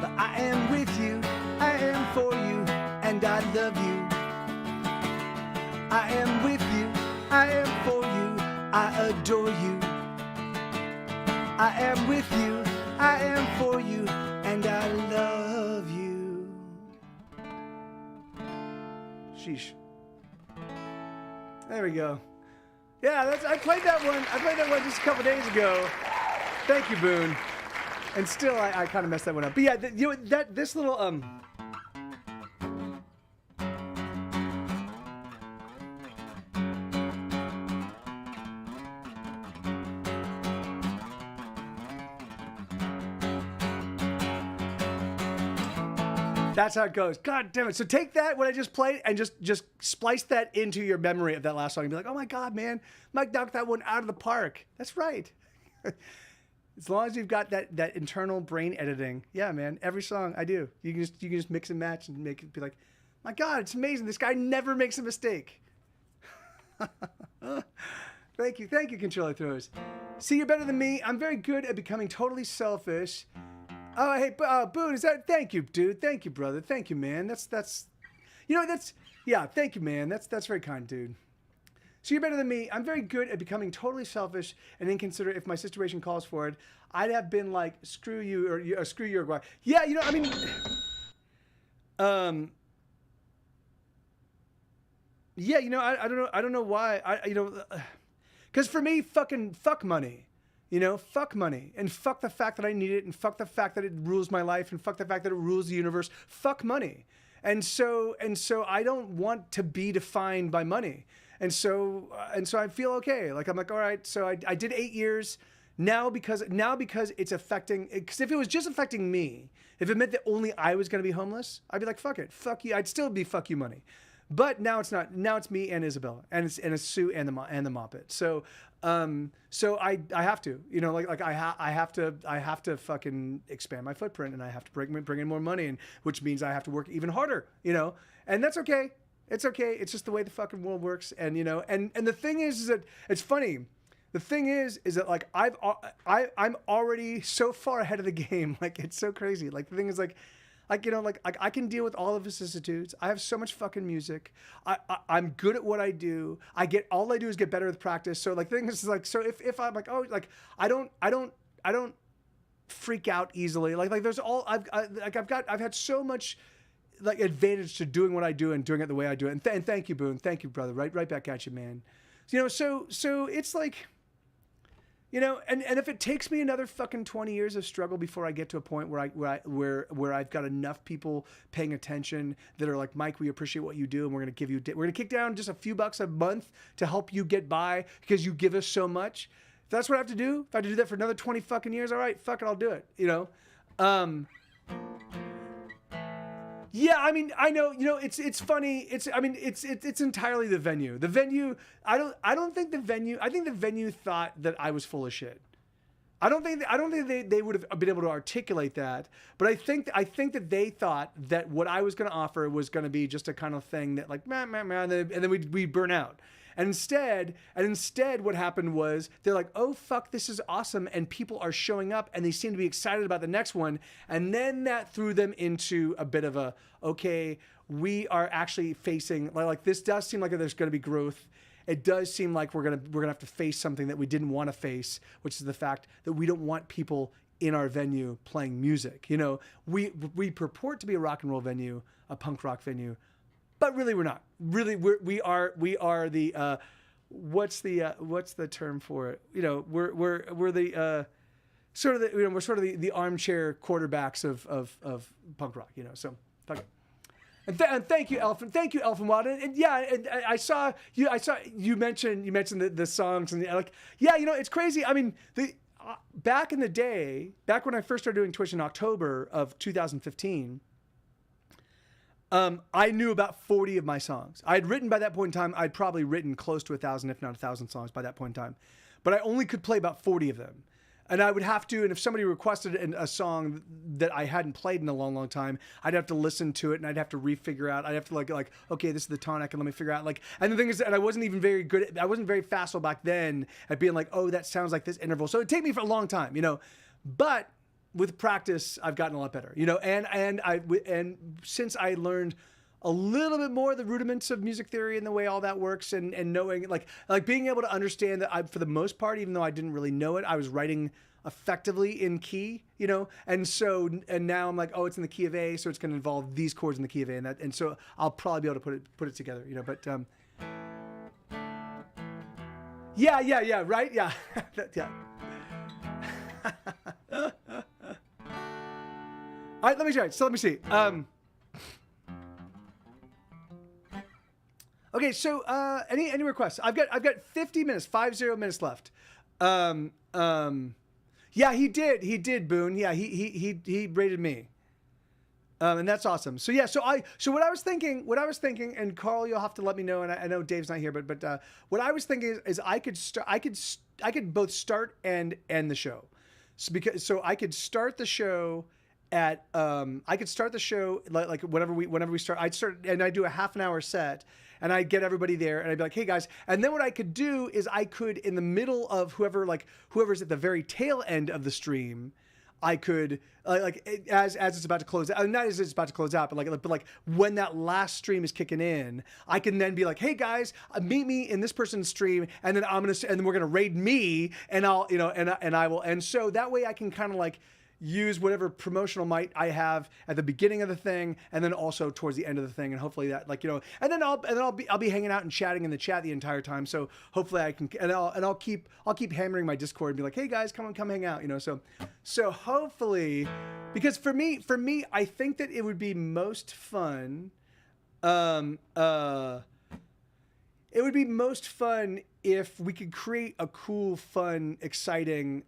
But I am with you, I am for you, and I love you. I am with you, I am for you, I adore you. I am with you, I am for you, and I love you. Sheesh. There we go. Yeah, I played that one. I played that one just a couple days ago. Thank you, Boone. And still, I kind of messed that one up. But yeah, you know that this little That's how it goes. God damn it. So take that, what I just played, and just splice that into your memory of that last song and be like, oh my God, man, Mike knocked that one out of the park. That's right. As long as you've got that internal brain editing. Yeah, man, every song I do. You can just mix and match and make it be like, my God, it's amazing. This guy never makes a mistake. Thank you, Controller Throws. See, you're better than me. I'm very good at becoming totally selfish. Oh, hey, Boone, is that? Thank you, dude. Thank you, brother. Thank you, man. That's, you know, yeah. Thank you, man. That's very kind, dude. So you're better than me. I'm very good at becoming totally selfish and inconsiderate. If my situation calls for it, I'd have been like, screw you or screw Uruguay. Yeah, you know, I mean, yeah, you know, I don't know why. Because for me, fuck money. You know, fuck money, and fuck the fact that I need it, and fuck the fact that it rules my life, and fuck the fact that it rules the universe. Fuck money. And so I don't want to be defined by money. And so I feel okay. Like, I'm like, all right, so I did 8 years now because it's affecting, because if it was just affecting me, if it meant that only I was going to be homeless, I'd be like, fuck it, fuck you. I'd still be fuck you money. But now it's not. Now it's me and Isabella, and it's Sue and the Moppet. So I have to, you know, like I have to fucking expand my footprint, and I have to bring in more money, and which means I have to work even harder, you know, and that's okay. It's okay. It's just the way the fucking world works, and you know, and the thing is that it's funny. The thing is that like I'm already so far ahead of the game. Like, it's so crazy. Like, the thing is like, you know, like I can deal with all of vicissitudes. I have so much fucking music. I'm good at what I do. All I do is get better with practice. So like, the thing is like, so if I'm like, oh, like I don't freak out easily. Like there's all I've had so much like advantage to doing what I do and doing it the way I do it. And thank you, Boone. Thank you, brother. Right back at you, man. You know, so it's like, you know, and if it takes me another fucking 20 years of struggle before I get to a point where I've got enough people paying attention that are like, Mike, we appreciate what you do, and we're gonna kick down just a few bucks a month to help you get by because you give us so much. If that's what I have to do, if I have to do that for another 20 fucking years, all right, fuck it, I'll do it. You know. Yeah, I mean, I know, you know, it's funny. It's entirely the venue. The venue, I don't think the venue, I think the venue thought that I was full of shit. I don't think they would have been able to articulate that, but I think that they thought that what I was going to offer was going to be just a kind of thing that like, and then we burn out. And instead, what happened was they're like, oh fuck, this is awesome, and people are showing up, and they seem to be excited about the next one, and then that threw them into a bit of a, okay, we are actually facing like this does seem like there's going to be growth. It does seem like we're gonna have to face something that we didn't want to face, which is the fact that we don't want people in our venue playing music. You know, we purport to be a rock and roll venue, a punk rock venue, but really we're not. Really, we are the what's the term for it? You know, we're the sort of the, you know, we're sort of the armchair quarterbacks of punk rock. You know, so fuck it. And thank you, Elfin. Thank you, Elfin Wild. And yeah, and I saw you mentioned the songs and like, yeah, you know, it's crazy. I mean, back in the day, back when I first started doing Twitch in October of 2015, I knew about 40 of my songs. I had written by that point in time. I'd probably written close to 1,000, if not 1,000 songs by that point in time, but I only could play about 40 of them. And I would have to, and if somebody requested a song that I hadn't played in a long, long time, I'd have to listen to it and I'd have to refigure out. I'd have to like, okay, this is the tonic, and let me figure out like. And the thing is, and I wasn't even very good. I wasn't very facile back then at being like, oh, that sounds like this interval. So it'd take me for a long time, you know. But with practice, I've gotten a lot better, you know. And since I learned a little bit more of the rudiments of music theory and the way all that works, and knowing like being able to understand that for the most part, even though I didn't really know it, I was writing effectively in key, you know, and now I'm like, oh, it's in the key of A, so it's going to involve these chords in the key of A, and so I'll probably be able to put it together, you know. But yeah, right, yeah, yeah. All right, let me try. So let me see. Okay, so any requests? I've got 50 minutes, 50 minutes left. Yeah, he did, Boone. Yeah, he rated me. And that's awesome. So yeah, so what I was thinking, and Carl, you'll have to let me know, and I know Dave's not here, but what I was thinking is I could both start and end the show. So I could start the show at like whenever we start, I'd start and I do a half an hour set, and I'd get everybody there, and I'd be like, hey guys, and then what I could do is I could, in the middle of whoever's at the very tail end of the stream, I could as it's about to close out, not as it's about to close out, but like when that last stream is kicking in, I can then be like, hey guys, meet me in this person's stream, and then we're gonna raid me, and I'll, you know, and I will, and so that way I can kind of like use whatever promotional might I have at the beginning of the thing, and then also towards the end of the thing, and hopefully that, like, you know, and then I'll be hanging out and chatting in the chat the entire time. So hopefully I can, and I'll keep hammering my Discord and be like, hey guys, come hang out, you know. So hopefully, because for me, I think that it would be most fun. It would be most fun if we could create a cool, fun, exciting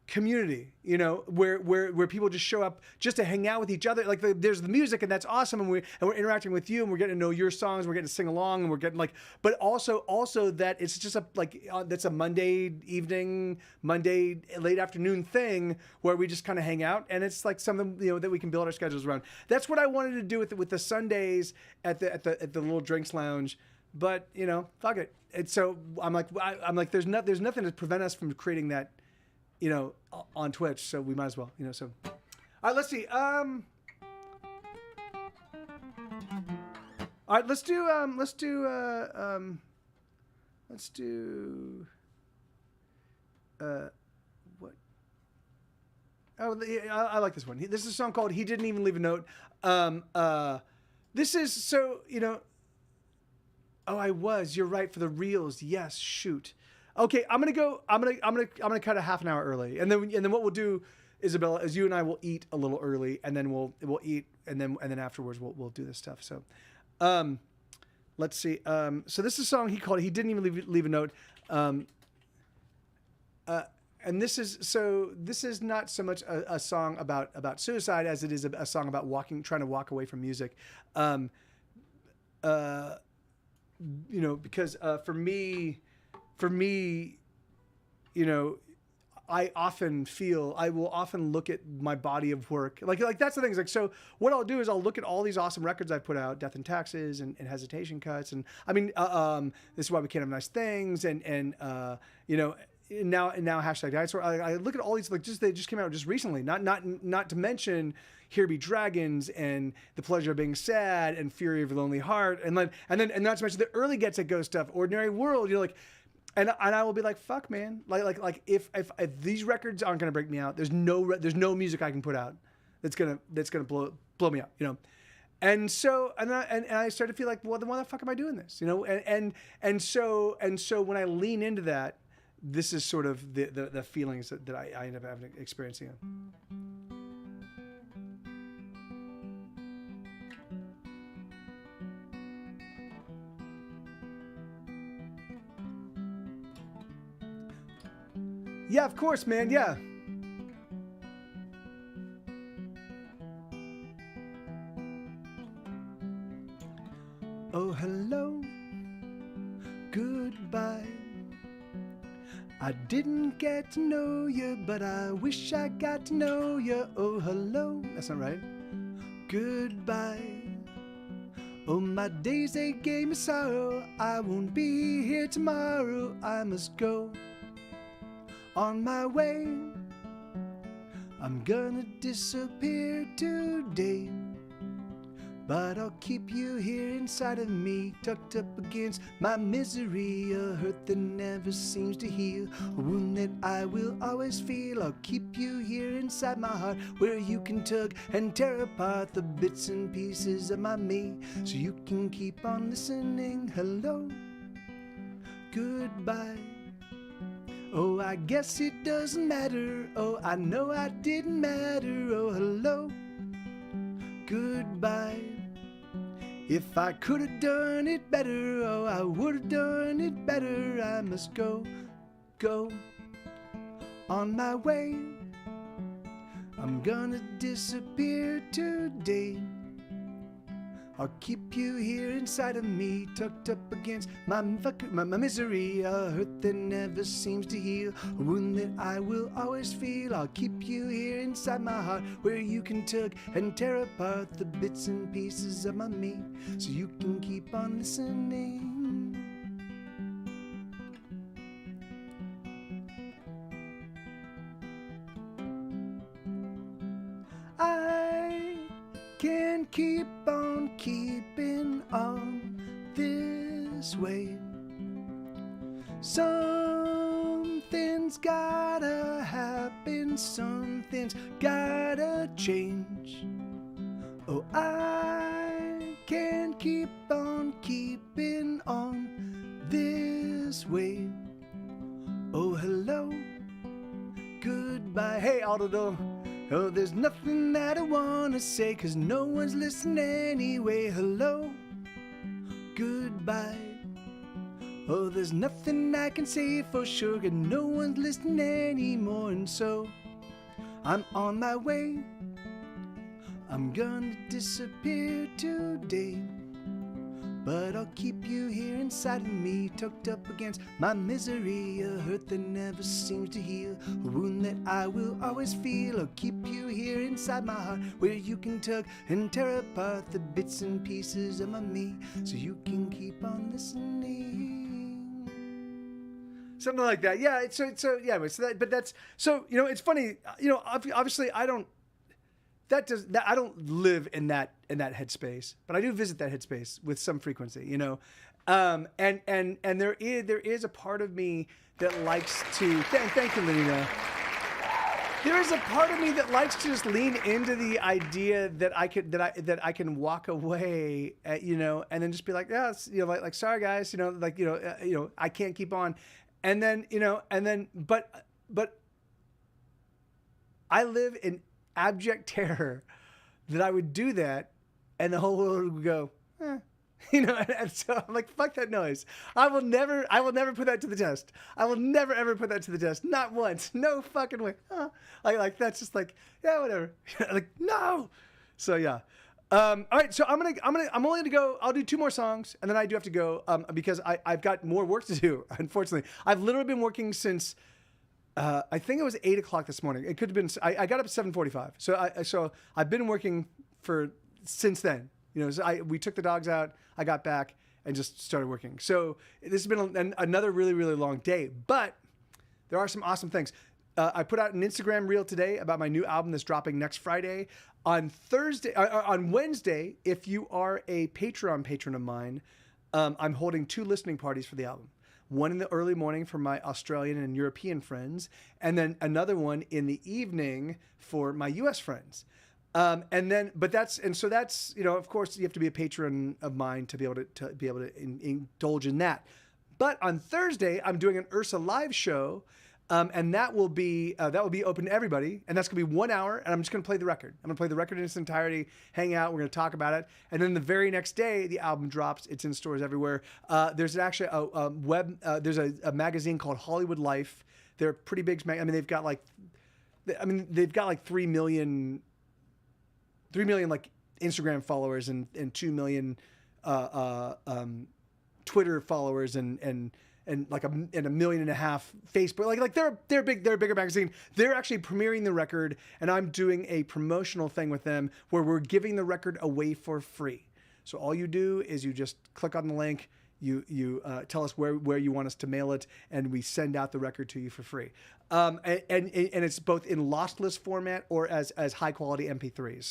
community, you know, where people just show up just to hang out with each other. Like there's the music, and that's awesome, and we're interacting with you, and we're getting to know your songs, we're getting to sing along, and we're getting like, but also that it's just that's a Monday evening, Monday late afternoon thing where we just kind of hang out, and it's like something, you know, that we can build our schedules around. That's what I wanted to do with the Sundays at the little drinks lounge. But you know, fuck it. It's so I'm like there's nothing to prevent us from creating that, you know, on Twitch, so we might as well, you know. So, all right, let's see. All right, let's do. What? Oh, I like this one. This is a song called "He Didn't Even Leave a Note." This is so, you know. Oh, you're right, for the reels. Yes, shoot. Okay, I'm gonna cut a half an hour early, and then what we'll do, Isabella, is you and I will eat a little early, and then we'll eat, and then afterwards we'll do this stuff. So, let's see. So this is a song he called "He Didn't Even Leave a Note," and this is not so much a song about suicide as it is a song about trying to walk away from music. You know, because for me, you know, I will often look at my body of work. Like that's the thing. Is like, so what I'll do is I'll look at all these awesome records I've put out, Death and Taxes and Hesitation Cuts. And I mean, This Is Why We Can't Have Nice Things. And now hashtag Dinosaur. I look at all these, like they just came out just recently, not to mention Here Be Dragons and The Pleasure of Being Sad and Fury of a Lonely Heart. And then not to mention the early Get Set Go stuff, Ordinary World, and I will be like, fuck, man. Like if these records aren't going to break me out, there's no music I can put out that's going to blow me out, And so, and I started to feel like, well, then why the fuck am I doing this? And so when I lean into that, this is sort of the feelings that I end up experiencing. Yeah, of course, man. Yeah. Oh, hello. Goodbye. I didn't get to know you, but I wish I got to know you. Oh, hello. That's not right. Goodbye. Oh, my days, they gave me sorrow. I won't be here tomorrow. I must go on my way. I'm gonna disappear today, but I'll keep you here inside of me, tucked up against my misery, a hurt that never seems to heal, a wound that I will always feel. I'll keep you here inside my heart, where you can tug and tear apart the bits and pieces of my me, so you can keep on listening. Hello, goodbye. Oh, I guess it doesn't matter. Oh, I know I didn't matter. Oh, hello, goodbye. If I could have done it better, oh, I would have done it better. I must go on my way. I'm gonna disappear today. I'll keep you here inside of me, tucked up against my misery, a hurt that never seems to heal, a wound that I will always feel. I'll keep you here inside my heart, where you can tug and tear apart the bits and pieces of my me, so you can keep on listening. I can keep on keeping on this way. Something's gotta happen, something's gotta change. Oh, I can keep on keeping on this way. Oh, hello, goodbye. Hey, Aldo. Oh, there's nothing that I wanna say, 'cause no one's listening anyway. Hello, goodbye. Oh, there's nothing I can say for sure, 'cause no one's listening anymore. And so, I'm on my way. I'm gonna disappear today, but I'll keep you here inside of me, tucked up against my misery, a hurt that never seems to heal, a wound that I will always feel. I'll keep you here inside my heart, where you can tug and tear apart the bits and pieces of my me, so you can keep on listening. Something like that. Yeah. It's so it's funny. Obviously I don't live in that headspace, but I do visit that headspace with some frequency, and there is a part of me that likes to, thank you, Manita. There is a part of me that likes to just lean into the idea that I can walk away, and then just be like, yeah, like sorry guys, I can't keep on, but I live in abject terror that I would do that and the whole world would go, and so I'm like, fuck that noise. I will never put that to the test. I will never ever put that to the test. Not once. No fucking way. Like that's just like, yeah, whatever. Like, no. So yeah. All right, so I'm only gonna go. I'll do 2 more songs, and then I do have to go because I've got more work to do. Unfortunately, I've literally been working since I think it was 8 o'clock this morning. It could have been. I got up at 7:45. So I've been working since then. You know, so we took the dogs out. I got back and just started working. So this has been another really, really long day. But there are some awesome things. I put out an Instagram reel today about my new album that's dropping next Friday. On Wednesday, if you are a Patreon patron of mine, I'm holding 2 listening parties for the album. One in the early morning for my Australian and European friends, and then another one in the evening for my US friends. So that's, you know, of course you have to be a patron of mine to be able to indulge in that. But on Thursday, I'm doing an Ursa live show. And that will be open to everybody, and that's gonna be 1 hour, and I'm just gonna play the record. I'm gonna play the record in its entirety, hang out, we're gonna talk about it, and then the very next day, the album drops. It's in stores everywhere. There's actually there's a magazine called Hollywood Life. They're pretty big. They've got like 3 million like Instagram followers and 2 million Twitter followers and like a 1.5 million Facebook. Like they're big. They're a bigger magazine. They're actually premiering the record, and I'm doing a promotional thing with them where we're giving the record away for free. So all you do is you just click on the link. You tell us where you want us to mail it, and we send out the record to you for free. And it's both in lossless format or as high quality MP3s.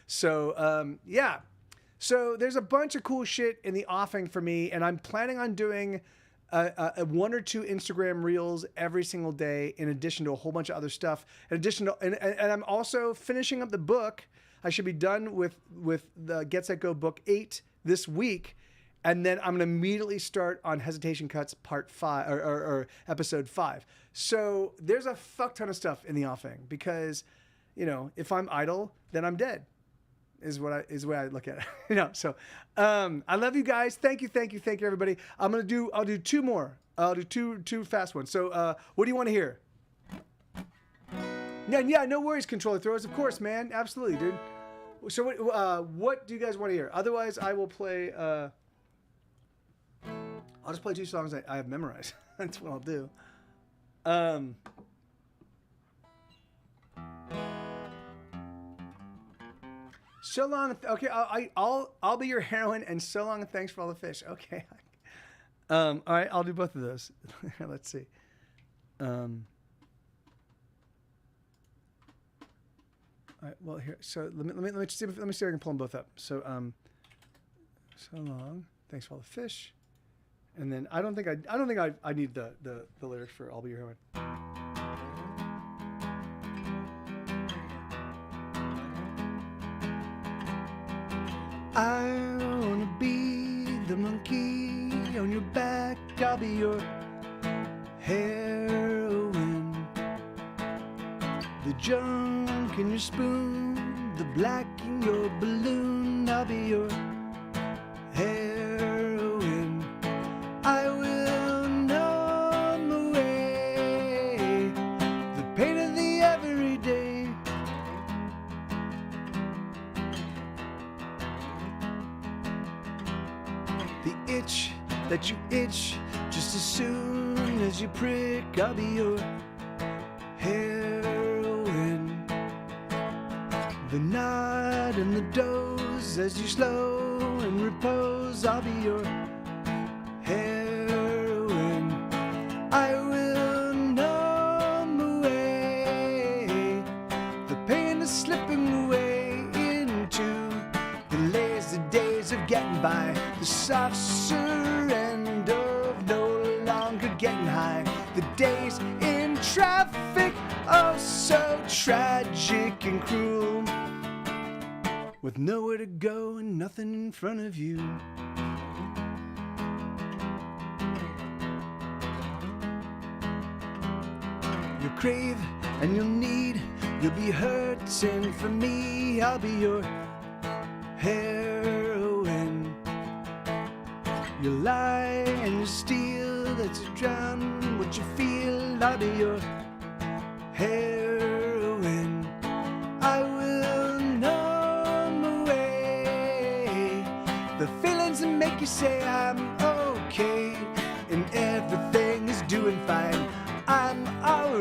So yeah. So there's a bunch of cool shit in the offing for me, and I'm planning on doing 1 or 2 Instagram reels every single day, in addition to a whole bunch of other stuff. And I'm also finishing up the book. I should be done with the Get Set Go book 8 this week, and then I'm gonna immediately start on Hesitation Cuts Part 5 or Episode 5. So there's a fuck ton of stuff in the offing because, you know, if I'm idle, then I'm dead. Is the way I look at it. You know, so I love you guys. Thank you, everybody. I'll do 2 more. I'll do two fast ones. So what do you want to hear? Yeah, no worries, controller throwers. Of course, man. Absolutely, dude. So what do you guys want to hear? Otherwise, I will play. I'll just play 2 songs I have memorized. That's what I'll do. So long. Okay, I'll be your heroine, and so long. And thanks for all the fish. Okay. All right, I'll do both of those. Let's see. All right. Well, here. So let me see if I can pull them both up. So so long. Thanks for all the fish. And then I don't think I need the lyrics for I'll be your heroine. I wanna be the monkey on your back. I'll be your heroine. The junk in your spoon, the black in your balloon. I'll be your heroine. I will numb away the pain of the everyday. The itch that you itch just as soon as you prick. I'll be your heroine. The nod and the doze as you slow and repose. I'll be your heroine. I will numb away the pain of slipping away into the lazy days of getting by, the soft surrender of no longer getting high, the days in traffic, oh so tragic and cruel, with nowhere to go and nothing in front of you. You'll crave and you'll need, you'll be hurting for me. I'll be your heroine. You lie and you steal, that's to drown what you feel. I'll be your heroine. I will numb away the feelings that make you say I'm okay and everything is doing fine. I'm alright.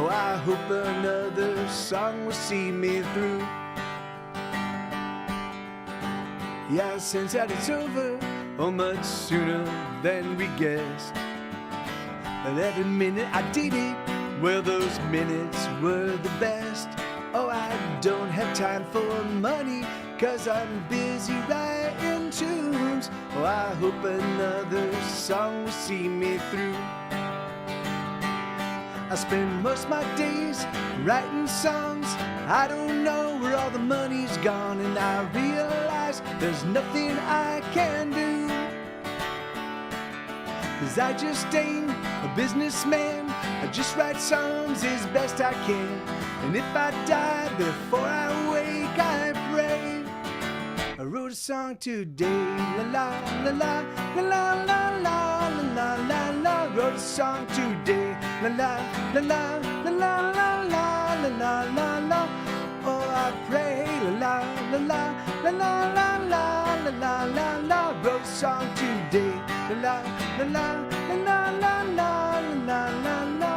Oh, I hope another song will see me through. Yeah, since that it's over, oh, much sooner than we guessed. And every minute I did it, well, those minutes were the best. Oh, I don't have time for money, 'cause I'm busy writing tunes. Oh, I hope another song will see me through. I spend most of my days writing songs. I don't know where all the money's gone, and I realize there's nothing I can do. 'Cause I just ain't a businessman. I just write songs as best I can. And if I die before I wake, I pray. I wrote a song today, la la la la la la la la la la la. Wrote a song today, la la la la la la la la la la la. Oh, I pray, la la la la la la la la la la la. Wrote a song today, la la la la la la la la la la.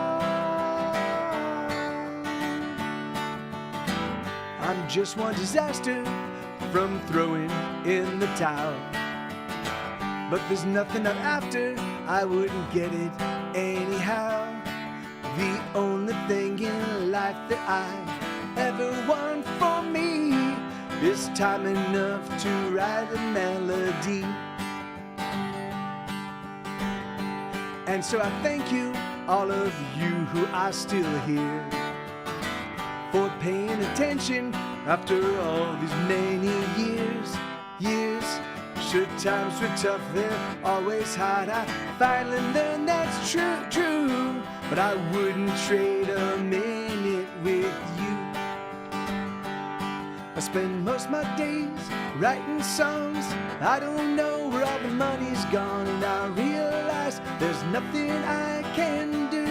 I'm just one disaster from throwing in the towel. But there's nothing I'm after, I wouldn't get it anyhow. The only thing in life that I ever want for me is time enough to write a melody. And so I thank you, all of you who are still here, for paying attention after all these many years. Sure, times were tough, they're always hard. I finally learned that's true. But I wouldn't trade a minute with you. I spend most of my days writing songs. I don't know where all the money's gone, and I realize there's nothing I can do.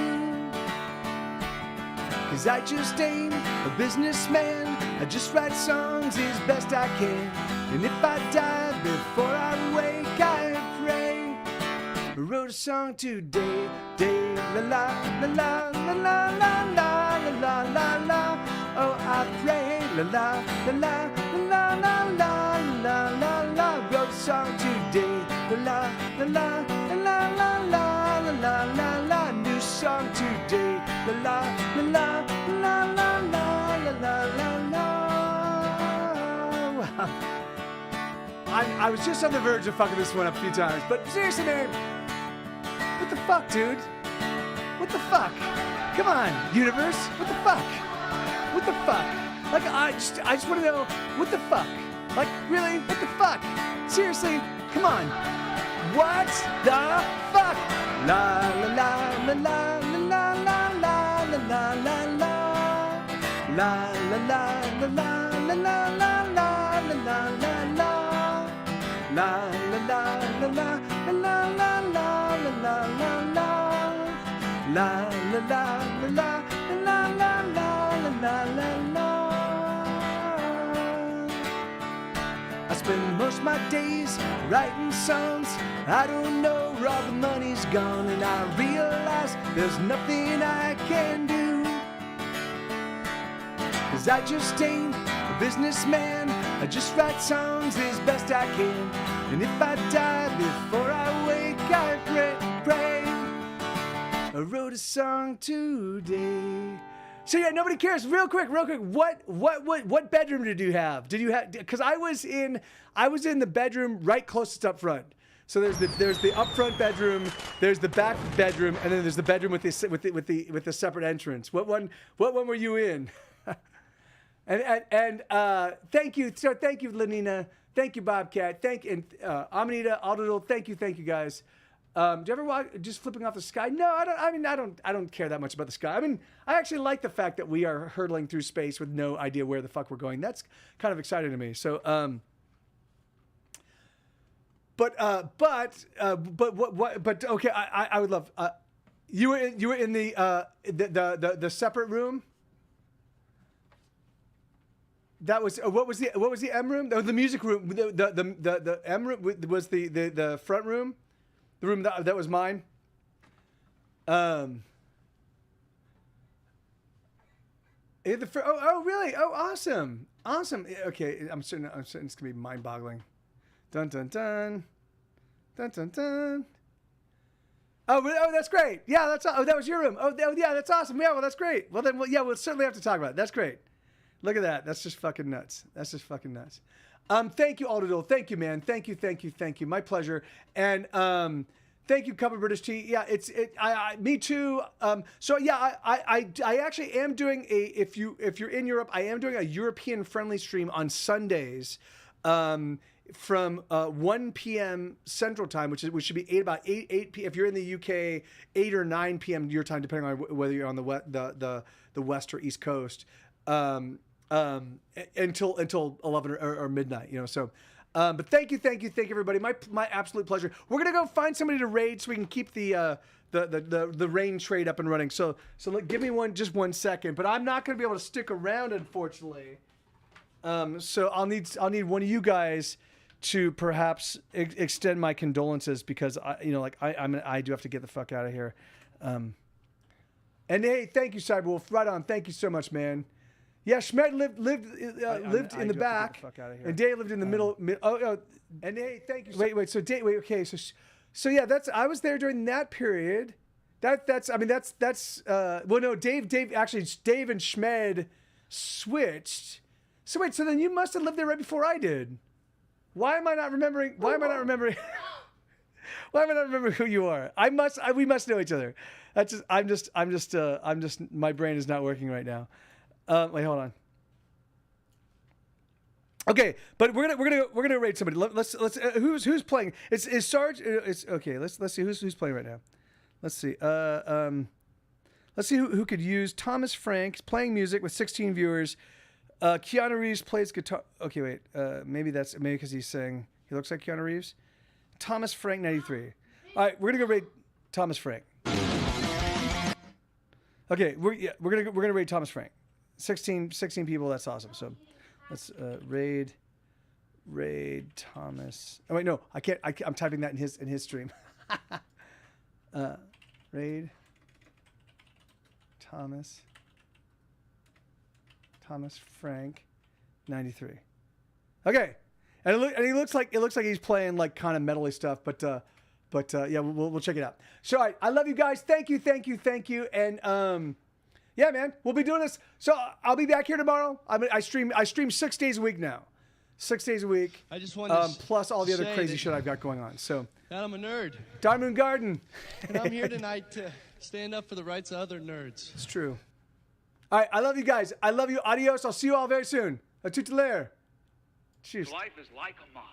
'Cause I just ain't a businessman. I just write songs as best I can. And if I die before I wake, I pray. I wrote a song today, la la la la la la la la la la la. Oh, I pray, la la la la la la la la la la. Wrote a song today, la la la la la la la la la la. New song today, la la la la la la la la la la. I was just on the verge of fucking this one up a few times, but seriously, man, what the fuck, dude? What the fuck? Come on, universe, what the fuck? What the fuck? Like, I just want to know, what the fuck? Like, really, what the fuck? Seriously, come on. What the fuck? La la la la la la la la la la la la. La la la la la la la la la la la la la. La la la la la la la la la la la la la. La la la la la la la la la la. I spend most of my days writing songs. I don't know where all the money's gone, and I realize there's nothing I can do. 'Cause I just ain't a businessman. I just write songs as best I can. And if I die before I wake, I pray. I wrote a song today. So yeah, nobody cares. Real quick. What bedroom did you have? Did you have? Because I was in the bedroom right closest up front. So there's the up front bedroom, there's the back bedroom, and then there's the bedroom with the separate entrance. What one were you in? and thank you. So thank you, Lenina. Thank you, Bobcat. Manita, Aldo. Thank you, guys. Do you ever watch just flipping off the sky? No, I don't care that much about the sky. I mean, I actually like the fact that we are hurtling through space with no idea where the fuck we're going. That's kind of exciting to me. So, but okay, I would love. You were in the separate room. That was what was the M room? Oh, the music room. The M room was the front room. The room that was mine. Oh, really? Oh, awesome. Awesome. Okay, I'm certain it's going to be mind-boggling. Dun, dun, dun. Dun, dun, dun. Oh, that's great. Yeah, that was your room. Yeah, that's awesome. Yeah, well, that's great. Well, then, we'll certainly have to talk about it. That's great. Look at that. That's just fucking nuts. Thank you, Aldadil. Thank you, man. Thank you. My pleasure. And thank you, Cup of British Tea. Yeah, me too. So yeah, I actually am doing if you're in Europe, I am doing a European friendly stream on Sundays. From 1 p.m. Central Time, which should be 8 p.m. If you're in the UK, 8 or 9 p.m. your time, depending on whether you're on the West or East Coast, until 11 or midnight. So. But thank you, everybody. My absolute pleasure. We're gonna go find somebody to raid so we can keep the rain trade up and running. So give me just 1 second. But I'm not gonna be able to stick around, unfortunately. So I'll need one of you guys to perhaps extend my condolences because I do have to get the fuck out of here. And hey, thank you, Cyberwolf. Right on. Thank you so much, man. Yeah, Schmed lived in the back, and Dave lived in the middle. And hey, thank you. Wait. So Dave, okay. So yeah, I was there during that period. Well, no, Dave actually, Dave and Schmed switched. So wait, so then you must have lived there right before I did. Why am I not remembering? Why am I not remembering who you are? We must know each other. I'm just. My brain is not working right now. Wait, hold on. Okay, but we're gonna rate somebody. Let's who's playing? It's Sarge. It's okay. Let's see who's playing right now. Let's see. Let's see who could use Thomas Frank playing music with 16 viewers. Keanu Reeves plays guitar. Okay, wait. Maybe because he's saying he looks like Keanu Reeves. Thomas Frank 93. All right, we're gonna go rate Thomas Frank. Okay, we're gonna rate Thomas Frank. 16 people. That's awesome. So let's raid Thomas. Oh wait, no, I can't. I'm typing that in his stream. Raid Thomas Frank 93. Okay, and it looks like he's playing like kind of metally stuff, but yeah, we'll check it out. So all right, I love you guys. Thank you, and yeah, man, we'll be doing this. So I'll be back here tomorrow. I stream 6 days a week now. 6 days a week. I just wanted to plus all the other crazy shit I've got going on. So that I'm a nerd. Dark Moon Garden. And I'm here tonight to stand up for the rights of other nerds. It's true. All right, I love you guys. I love you. Adios. I'll see you all very soon. A tutelaire. Cheers. Life is like a mob.